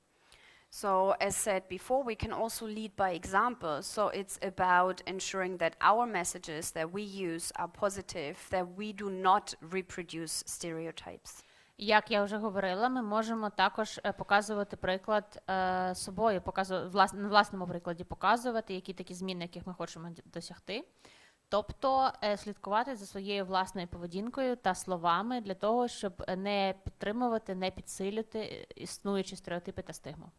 So, as said before, we can also lead by example. So it's about ensuring that our messages that we use are positive, that we do not reproduce stereotypes. Як я вже говорила, ми можемо також показувати приклад собою, на власному прикладі показувати, які такі зміни, яких ми хочемо досягти. Тобто слідкувати за своєю власною поведінкою та словами для того, щоб не підтримувати, не підсилювати існуючі стереотипи та стигму.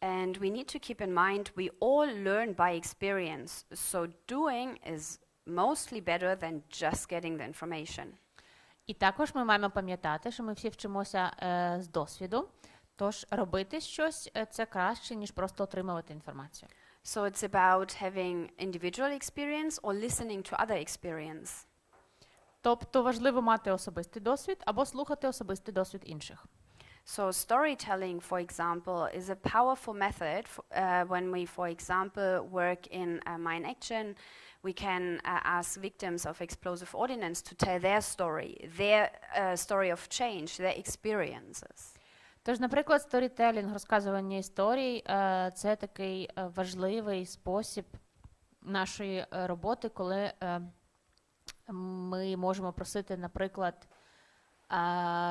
And we need to keep in mind we all learn by experience, so doing is mostly better than just getting the information. І також ми маємо пам'ятати, що ми всі вчимося з досвіду, тож робити щось – це краще, ніж просто отримувати інформацію. So it's about having individual experience or listening to other experience. Тобто важливо мати особистий досвід або слухати особистий досвід інших. So storytelling, for example, is a powerful method when we, for example, work in mine action. We can ask victims of explosive ordnance to tell their story of change, their experiences. Тож, наприклад, сторітелінг, розказування історій – це такий важливий спосіб нашої роботи, коли ми можемо просити, наприклад,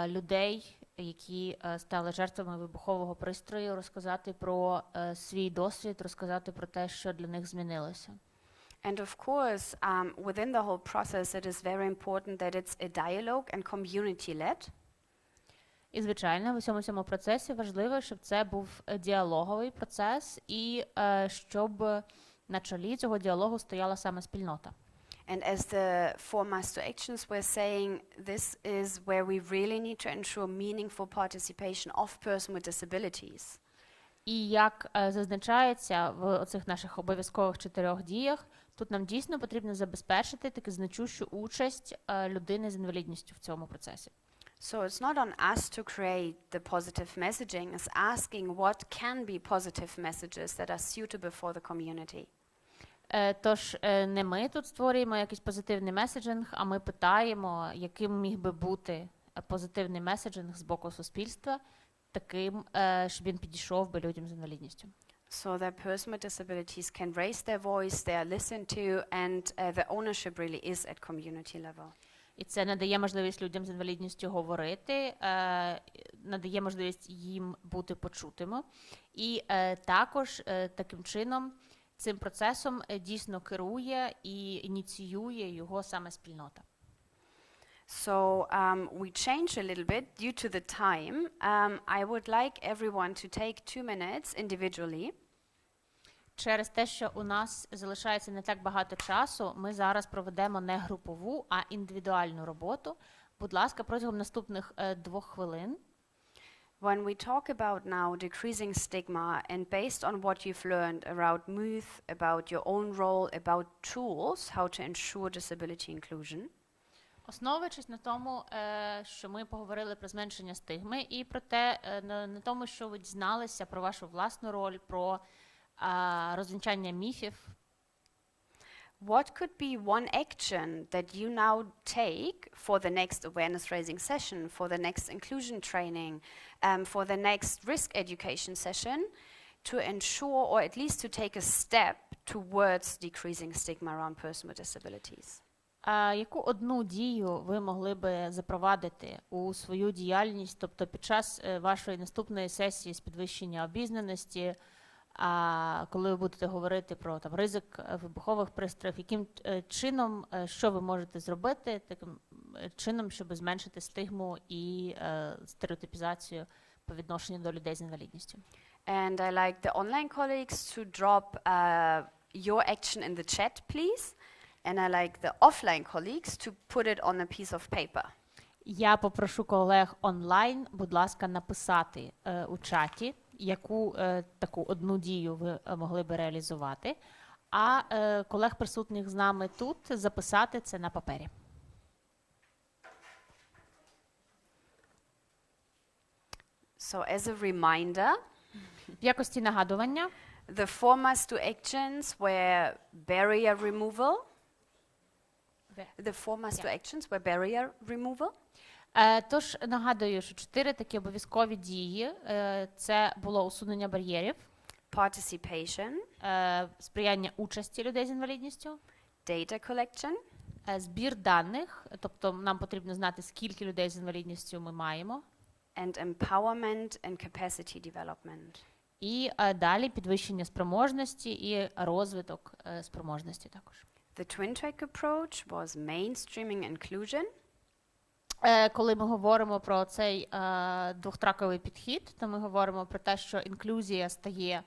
людей, які стали жертвами вибухового пристрою, розказати про свій досвід, розказати про те, що для них змінилося. And of course, within the whole process, it is very important that it's a dialogue and community-led. І, звичайно, в усьому цьому процесі важливо, щоб це був діалоговий процес і щоб на чолі цього діалогу стояла саме спільнота. And as the four master actions were saying, this is where we really need to ensure meaningful participation of person with disabilities. І як зазначається в оцих наших обов'язкових 4 діях, тут нам дійсно потрібно забезпечити таку значущу участь людини з інвалідністю в цьому процесі. So it's not on us to create the positive messaging, it's asking what can be positive messages that are suitable for the community. Тож не ми тут створюємо якийсь позитивний меседжинг, а ми питаємо, яким міг би бути позитивний меседжинг з боку суспільства, таким, щоб він підійшов би людям з інвалідністю. So that person with disabilities can raise their voice, they are listened to, and the ownership really is at community level. І це надає можливість людям з інвалідністю говорити, надає можливість їм бути почутими. І також таким чином цим процесом дійсно керує і ініціює його саме спільнота. So we change a little bit due to the time. I would like everyone to take 2 minutes individually. Через те, що у нас залишається не так багато часу, ми зараз проведемо не групову, а індивідуальну роботу. Будь ласка, протягом наступних 2 хвилин. When we talk about now decreasing stigma, and based on what you've learned around MOOTH, about your own role, about tools, how to ensure disability inclusion, Основуючись на тому, що ми поговорили про зменшення стигми і про те, на тому, що ви дізналися про вашу власну роль, про розвінчання міфів. what could be one action that you now take for the next awareness raising session, for the next inclusion training, for the next risk education session, to ensure, or at least to take a step towards decreasing stigma around person with disabilities? Яку одну дію ви могли би запровадити у свою діяльність, тобто під час вашої наступної сесії з підвищення обізнаності, коли ви будете говорити про там ризик вибухових пристроїв, яким чином, що ви можете зробити таким чином, щоб зменшити стигму і стереотипізацію по відношенню до людей з інвалідністю? And I like the online colleagues to drop your action in the chat, please. And I like the offline colleagues to put it on a piece of paper. Я попрошу колег онлайн, будь ласка, написати у чаті, яку таку одну дію ви могли би реалізувати, а колег, присутніх з нами тут, записати це на папері. So as a reminder, В якості нагадування, the four must-do actions were barrier removal. The four must-do actions were barrier removal. Тож нагадую, що 4 такі обов'язкові дії – це було усунення бар'єрів, Participation, сприяння участі людей з інвалідністю, data collection, збір даних, тобто нам потрібно знати, скільки людей з інвалідністю ми маємо, and empowerment and capacity development. і далі підвищення спроможності і розвиток спроможності також. The twin track approach was mainstreaming inclusion. Коли ми говоримо про цей двохтраковий підхід, то ми говоримо про те, що інклюзія стає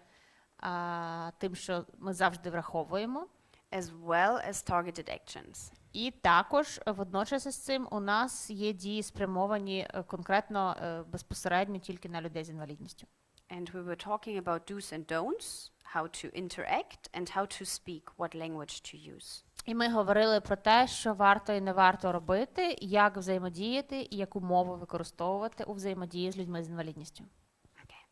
тим, що ми завжди враховуємо. As well as targeted actions. І також водночас із цим у нас є дії спрямовані конкретно безпосередньо тільки на людей з інвалідністю. And we were talking about do's and don'ts, how to interact and how to speak, what language to use. І ми говорили про те, що варто і не варто робити, як взаємодіяти і яку мову використовувати у взаємодії з людьми з інвалідністю. Okay.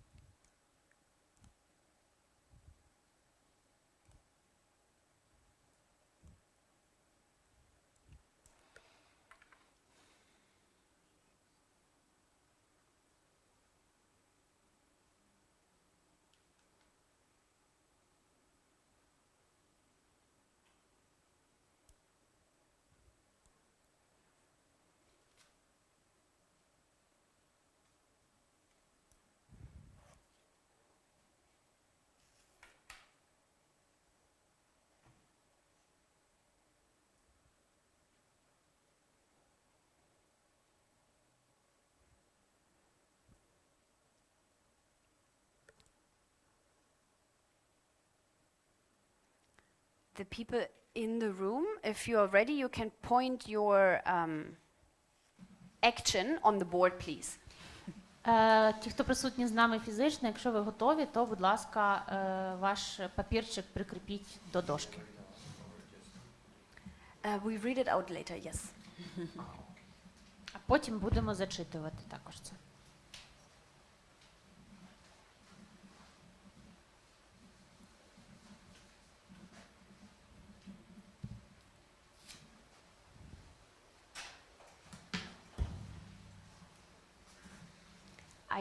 The people in the room, if you are ready, you can point your action on the board, please. Ті, хто присутні з нами фізично, якщо ви готові, то, будь ласка, ваш папірчик прикріпіть до дошки. We read it out later, yes. А потім будемо зачитувати також це.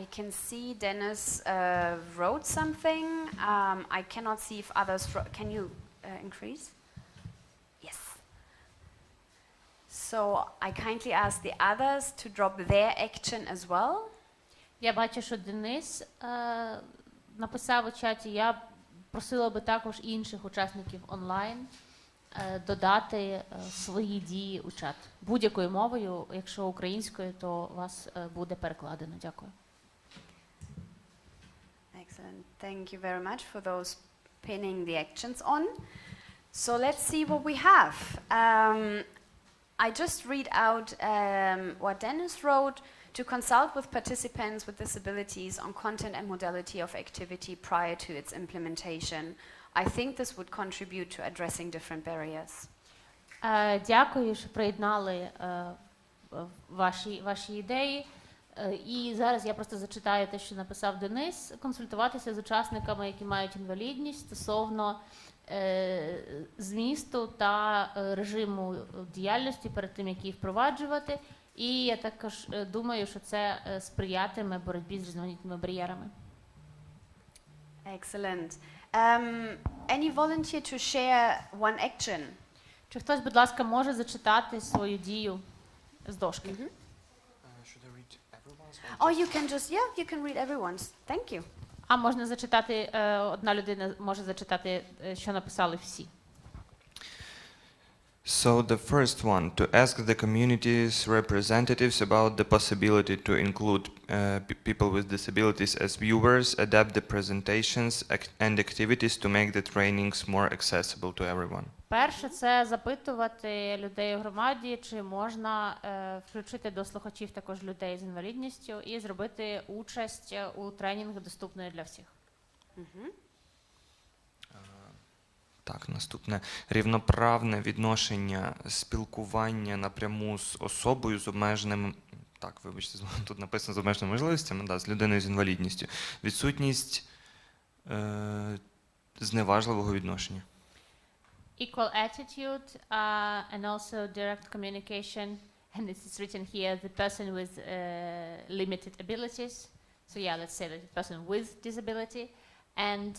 I can see Dennis wrote something. I cannot see if others can you increase? Yes. So I kindly ask the others to drop their action as well. Я бачу, що Денис написав у чаті. Я просила би також інших учасників онлайн додати свої дії у чат. Будь-якою мовою, якщо українською, то вас буде перекладено. Дякую. Excellent. Thank you very much for those pinning the actions on. So let's see what we have. I just read out what Dennis wrote: to consult with participants with disabilities on content and modality of activity prior to its implementation. I think this would contribute to addressing different barriers. Дякую, що приєднали ваші ідеї. І зараз я просто зачитаю те, що написав Денис. Консультуватися з учасниками, які мають інвалідність, стосовно змісту та режиму діяльності перед тим, як її впроваджувати. І я також думаю, що це сприятиме боротьбі з різноманітними бар'єрами. Excellent. Any volunteer to share one action? Чи хтось, будь ласка, може зачитати свою дію з дошки? Should I read everyone's? Oh, you can just, yeah, you can read everyone's. Thank you. А можна зачитати, одна людина може зачитати, що написали всі. So the first one, to ask the community's representatives about the possibility to include people with disabilities as viewers, adapt the presentations and activities to make the trainings more accessible to everyone. Перше, це запитувати людей у громаді, чи можна включити до слухачів також людей з інвалідністю і зробити участь у тренінгу доступною для всіх. Так, наступне. Рівноправне відношення спілкування напряму з особою з обмеженими, так, вибачте, тут написано з обмеженими можливостями, да, з людиною з інвалідністю. Відсутність зневажливого відношення. Equal attitude and also direct communication, and this is written here, the person with limited abilities, so yeah, let's say the person with disability, and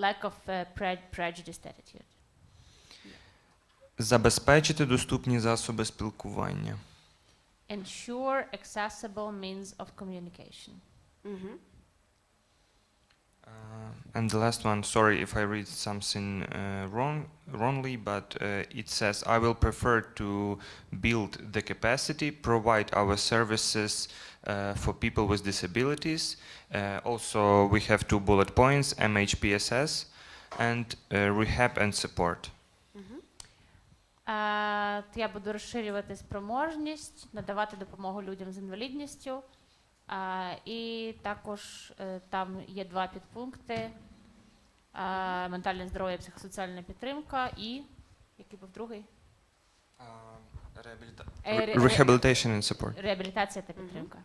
lack of prejudiced attitude. Забезпечити доступні засоби спілкування. Ensure accessible means of communication. And the last one, sorry if I read something wrongly, but it says, I will prefer to build the capacity, provide our services for people with disabilities. Also, we have 2 bullet points, MHPSS and rehab and support. Я буду розширювати спроможність, надавати допомогу людям з інвалідністю. І також там є 2 підпункти: ментальне здоров'я, психосоціальна підтримка і який був другий? Rehabilitation and support. Реабілітація та підтримка.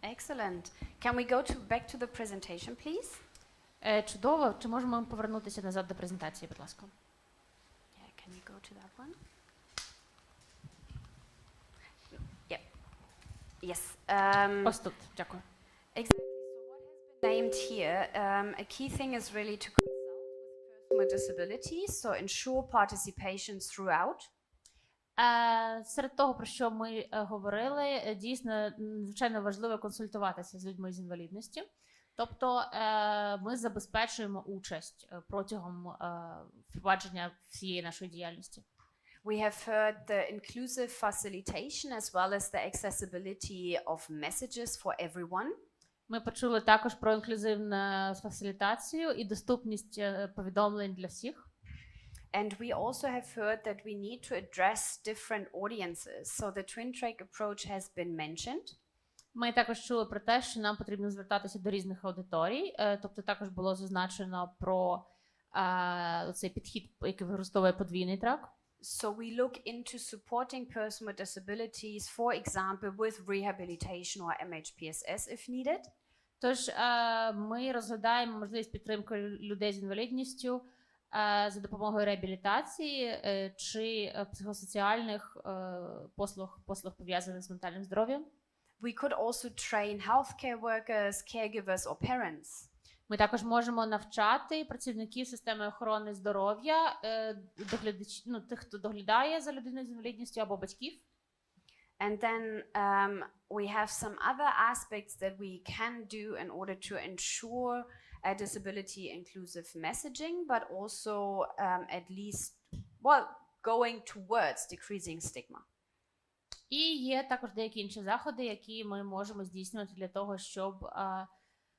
Excellent. Can we go back to the presentation, please? Чудово. Чи можемо ми повернутися назад до презентації, будь ласка? Yeah, can we go to that one? Yes. Ось тут. Дякую. Exactly. So what has been named here, a key thing is really to consult with person with disabilities, so ensure participation throughout. Серед того, про що ми говорили, дійсно, звичайно, важливо консультуватися з людьми з інвалідністю. Тобто ми забезпечуємо участь протягом впровадження всієї нашої діяльності. We have heard the inclusive facilitation as well as the accessibility of messages for everyone. Ми почули також про інклюзивну фасилітацію і доступність повідомлень для всіх. And we also have heard that we need to address different audiences. So the twin track approach has been mentioned. Ми також чули про те, що нам потрібно звертатися до різних аудиторій. Тобто також було зазначено про цей підхід, який використовує подвійний трак. So we look into supporting person with disabilities, for example, with rehabilitation or MHPSS if needed. Тож ми розглядаємо можливість підтримки людей з інвалідністю за допомогою реабілітації чи психосоціальних послуг пов'язаних з ментальним здоров'ям. We could also train healthcare workers, caregivers or parents. Ми також можемо навчати працівників системи охорони здоров'я, тих, хто доглядає за людиною з інвалідністю або батьків. And then we have some other aspects that we can do in order to ensure a disability inclusive messaging, but also at least, well, going towards decreasing stigma. І є також деякі інші заходи, які ми можемо здійснювати для того, щоб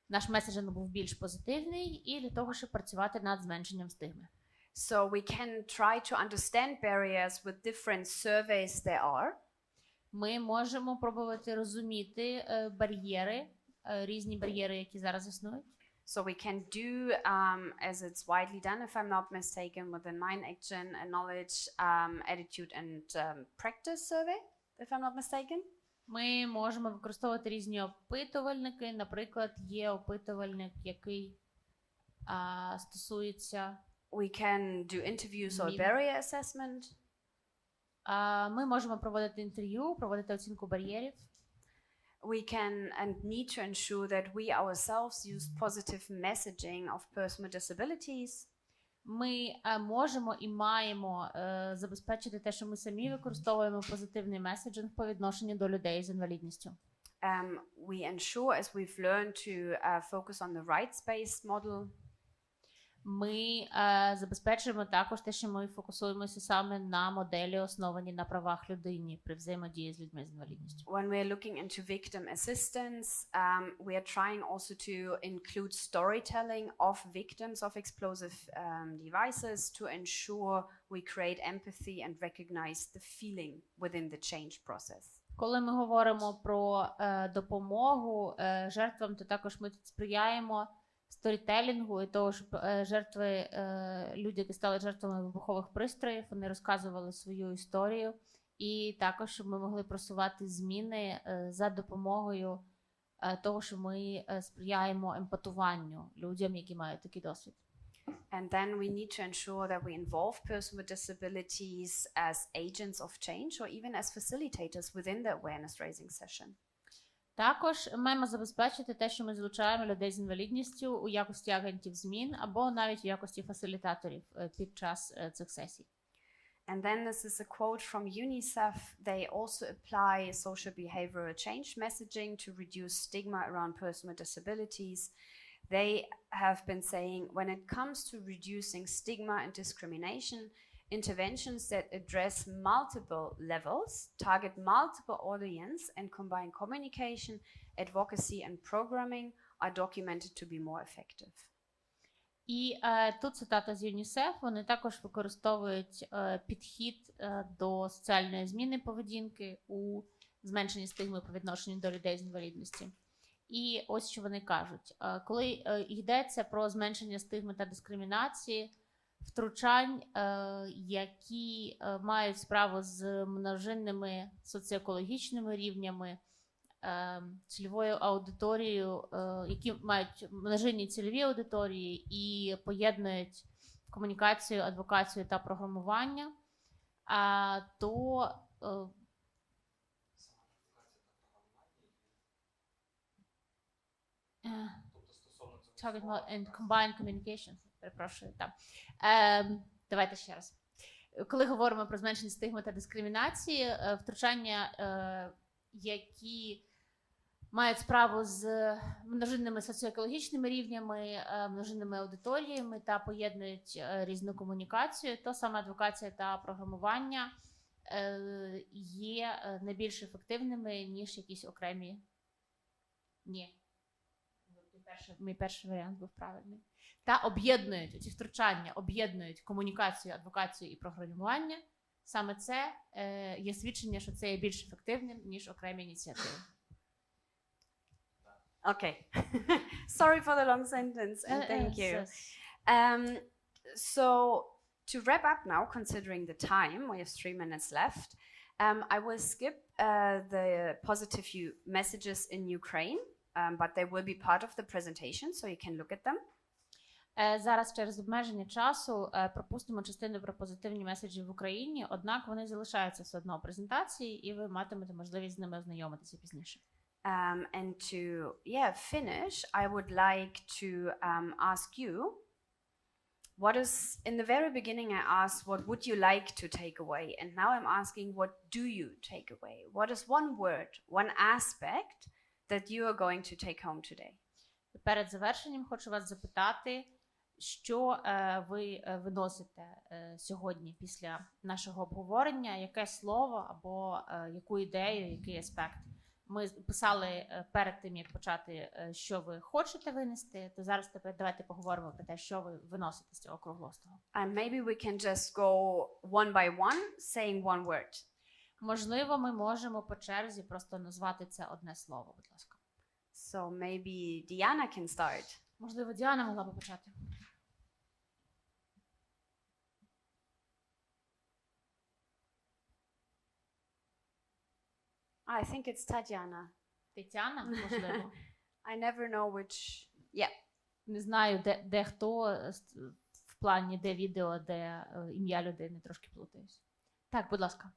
наш меседжинг був більш позитивний і для того, щоб працювати над зменшенням стигми. So we can try to understand barriers with different surveys there are. Ми можемо пробувати розуміти бар'єри, різні бар'єри, які зараз існують. So we can do, as it's widely done, if I'm not mistaken, with the 9-action knowledge, attitude and practice survey, if I'm not mistaken. Ми можемо використовувати різні опитувальники. Наприклад, є опитувальник, який стосується... We can do interviews or barrier assessment. Ми можемо проводити інтерв'ю, проводити оцінку бар'єрів. We can and need to ensure that we ourselves use positive messaging of person with disabilities. Ми можемо і маємо забезпечити те, що ми самі використовуємо позитивний меседжинг по відношенню до людей з інвалідністю. We ensure, as we've learned, to focus on the rights-based model. Ми забезпечуємо також те, що ми фокусуємося саме на моделі, основані на правах людини при взаємодії з людьми з інвалідністю. When we're looking into victim assistance, we are trying also to include storytelling of victims of explosive devices to ensure we create empathy and recognize the feeling within the change process. Коли ми говоримо про допомогу жертвам, то також ми сприяємо сторітелінгу і того, щоб жертви, люди, які стали жертвами вибухових пристроїв, вони розказували свою історію, і також, щоб ми могли просувати зміни за допомогою того, що ми сприяємо емпатуванню людям, які мають такий досвід. And then we need to ensure that we involve persons with disabilities as agents of change or even as facilitators within the awareness-raising session. Також маємо забезпечити те, що ми залучаємо людей з інвалідністю у якості агентів змін або навіть у якості фасилітаторів під час цих сесій. And then this is a quote from UNICEF. They also apply social behavioral change messaging to reduce stigma around persons with disabilities. They have been saying, when it comes to reducing stigma and discrimination, interventions that address multiple levels, target multiple audience, and combine communication, advocacy, and programming are documented to be more effective. І тут цитата з ЮНІСЕФ. Вони також використовують підхід до соціальної зміни поведінки у зменшенні стигми по відношенню до людей з інвалідністю. І ось що вони кажуть. Коли йдеться про зменшення стигми та дискримінації, втручань, які мають справу з множинними соціоекологічними рівнями, цільовою аудиторією, які мають множинні цільові аудиторії і поєднують комунікацію, адвокацію та програмування, то and combined communication. Перепрошую, так. Давайте ще раз. Коли говоримо про зменшення стигми та дискримінації, втручання, які мають справу з множинними соціоекологічними рівнями, множинними аудиторіями та поєднують різну комунікацію, то саме адвокація та програмування є найбільш ефективними, ніж якісь окремі. Ні. Мій перший варіант був правильний. Та об'єднують, ці втручання об'єднують комунікацію, адвокацію і програмування. Саме це є свідчення, що це є більш ефективним, ніж окремі ініціативи. Okay. Sorry for the long sentence, and thank you. So, to wrap up now, considering the time, we have 3 minutes left, I will skip the positive messages in Ukraine, but they will be part of the presentation, so you can look at them. Зараз через обмеження часу пропустимо частину про позитивні меседжі в Україні, однак вони залишаються все одно у презентації, і ви матимете можливість з ними ознайомитися пізніше. And to finish, I would like to ask you, what is, in the very beginning I asked, what would you like to take away? And now I'm asking, what do you take away? What is one word, one aspect that you are going to take home today? Перед завершенням хочу вас запитати, що ви виносите сьогодні після нашого обговорення, яке слово або яку ідею, який аспект. Ми писали перед тим, як почати, що ви хочете винести, то зараз тепер давайте поговоримо про те, що ви виносите з цього круглого столу. And maybe we can just go one by one, saying one word. Можливо, ми можемо по черзі просто назвати це одне слово, будь ласка. So maybe Diana can start. Можливо, Діана могла б почати. I think it's Tatiana. Тетяна, можливо. I never know which. Yeah. Не знаю, де хто в плані, де відео, де ім'я людини, трошки плутаюсь. Так, будь ласка.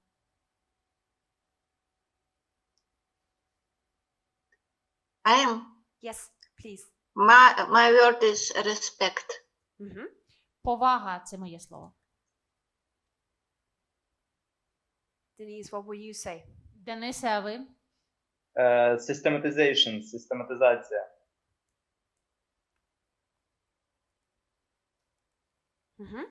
I am. Yes, please. My word is respect. Mm-hmm. Повага – це моє слово. Denise, what will you say? Денисе, а ви? Systematization, систематизація. Mm-hmm.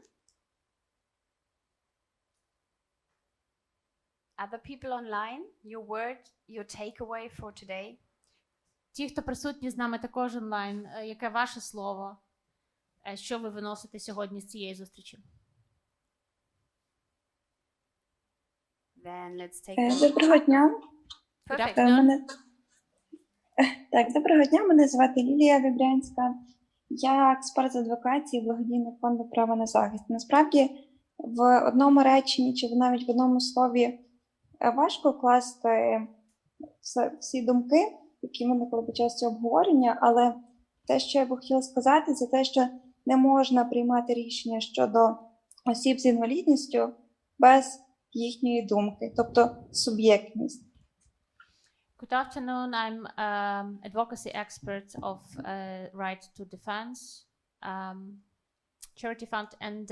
Other people online, your word, your takeaway for today? Ті, хто присутні з нами також онлайн, яке ваше слово? Що ви виносите сьогодні з цієї зустрічі? Then let's take Доброго дня. Perfect. Доброго дня. Мене звати Лілія Вібрянська. Я експерт з адвокації благодійного фонду «Право на захист». Насправді, в одному реченні чи навіть в одному слові важко вкласти всі думки, які виникли під час цього обговорення, але те, що я б хотіла сказати, це те, що не можна приймати рішення щодо осіб з інвалідністю без їхньої думки, тобто суб'єктність. Good afternoon. I'm advocacy expert of Right to Defense charity fund, and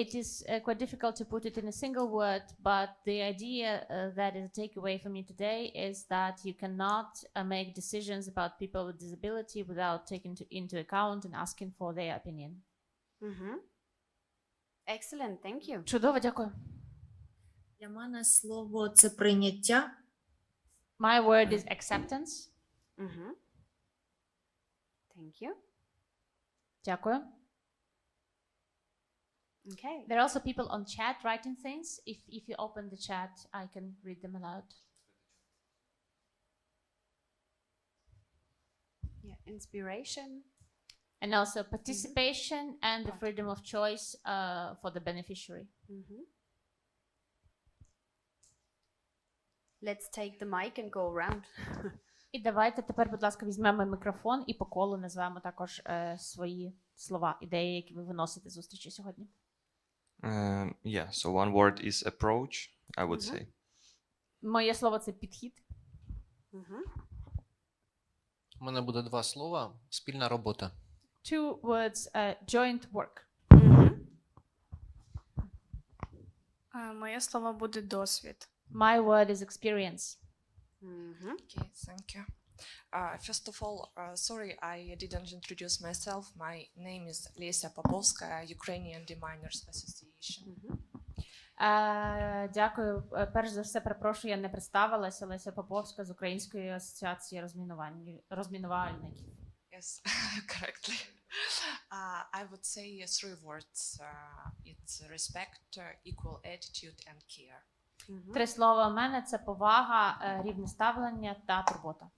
it is quite difficult to put it in a single word, but the idea that is a takeaway for me today is that you cannot make decisions about people with disability without taking into account and asking for their opinion. Mm-hmm. Excellent, thank you. Чудово, дякую. Для мене слово – це прийняття. My word is acceptance. Mm-hmm. Thank you. Дякую. Okay. There are also people on chat writing things. If you open the chat, I can read them aloud. Yeah, inspiration. And also participation and the freedom of choice for the beneficiary. Mm-hmm. Let's take the mic and go around. І давайте тепер, будь ласка, візьмемо мікрофон і по колу назвемо також свої слова, ідеї, які ви виносите з зустрічі сьогодні. Yeah, so one word is approach, I would say. Моє слово – це підхід. Mm-hmm. У мене буде два слова. Спільна робота. Two words, joint work. Mm-hmm. Моє слово буде досвід. My word is experience. Mm-hmm. Okay, thank you. First of all, sorry I didn't introduce myself. My name is Lesia Popovskaya, Ukrainian Deminers Association. Mm-hmm. Дякую. Перш за все, перепрошую, я не представилася. Леся Поповська з Української асоціації розмінувальників. Yes, correctly. I would say three words. It's respect, equal attitude and care. Mm-hmm. Три слова у мене – це повага, рівне ставлення та турбота.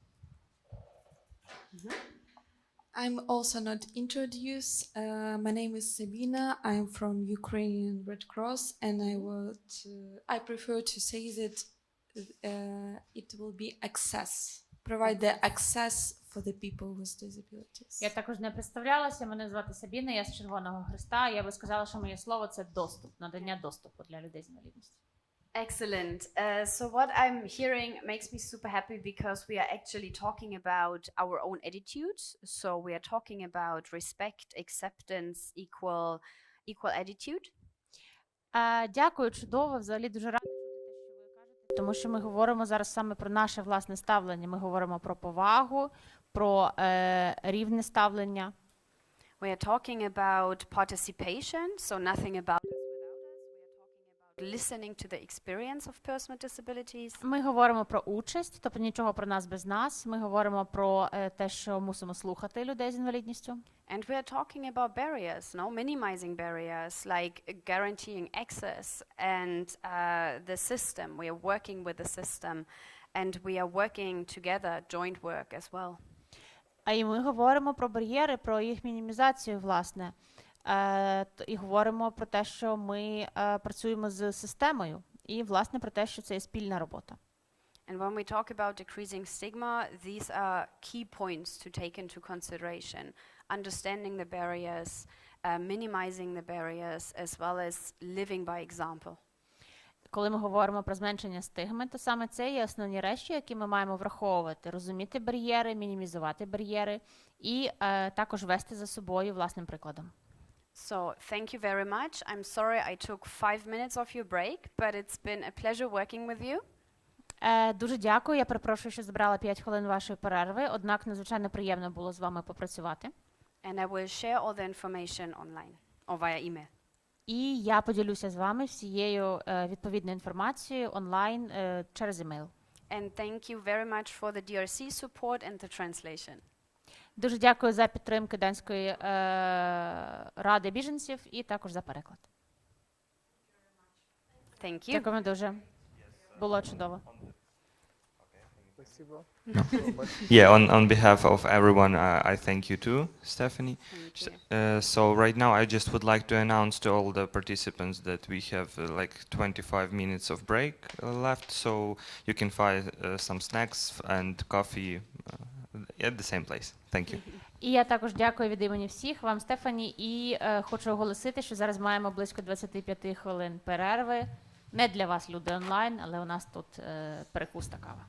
Mm-hmm. I'm also not introduced. My name is Sabina. I'm from Ukrainian Red Cross, and I prefer to say that it will be access. Provide the access for the people with disabilities. Я також не представлялася. Мене звати Сабіна, я з Червоного Хреста. Я би сказала, що моє слово – це доступ, надання доступу для людей з інвалідністю. Excellent. So what I'm hearing makes me super happy because we are actually talking about our own attitudes. So we are talking about respect, acceptance, equal attitude. Дякую, чудово. Взагалі дуже рада чути те, що ви кажете, тому що ми говоримо зараз саме про наше власне ставлення. Ми говоримо про повагу, про рівне ставлення. We are talking about participation, so nothing about listening to the experience of person with disabilities. Ми говоримо про участь, тобто нічого про нас без нас. Ми говоримо про те, що мусимо слухати людей з інвалідністю. And we are talking about barriers, minimizing barriers, like guaranteeing access and the system. We are working with the system and we are working together, joint work as well. І ми говоримо про бар'єри, про їх мінімізацію, власне. І говоримо про те, що ми працюємо з системою, і, власне, про те, що це є спільна робота. And when we talk about decreasing stigma, these are key points to take into consideration. Understanding the barriers, minimizing the barriers, as well as living by example. Коли ми говоримо про зменшення стигми, то саме це є основні речі, які ми маємо враховувати. Розуміти бар'єри, мінімізувати бар'єри і також вести за собою власним прикладом. So, thank you very much. I'm sorry I took 5 minutes of your break, but it's been a pleasure working with you. Дуже дякую. Я перепрошую, що забрала 5 хвилин вашої перерви. Однак надзвичайно приємно було з вами попрацювати. And I will share all the information online or via email. І я поділюся з вами всією відповідною інформацією онлайн через емейл. And thank you very much for the DRC support and the translation. Дуже дякую за підтримку Данської ради біженців і також за переклад. Thank you. Дякуємо дуже. Було чудово. Yeah, on behalf of everyone, I thank you too, Stephanie. So right now, I just would like to announce to all the participants that we have like 25 minutes of break left, so you can find some snacks and coffee at the same place. Thank you. І я також дякую від імені всіх вам, Стефані, і хочу оголосити, що зараз маємо близько 25 хвилин перерви. Не для вас, люди онлайн, але у нас тут перекус та кава.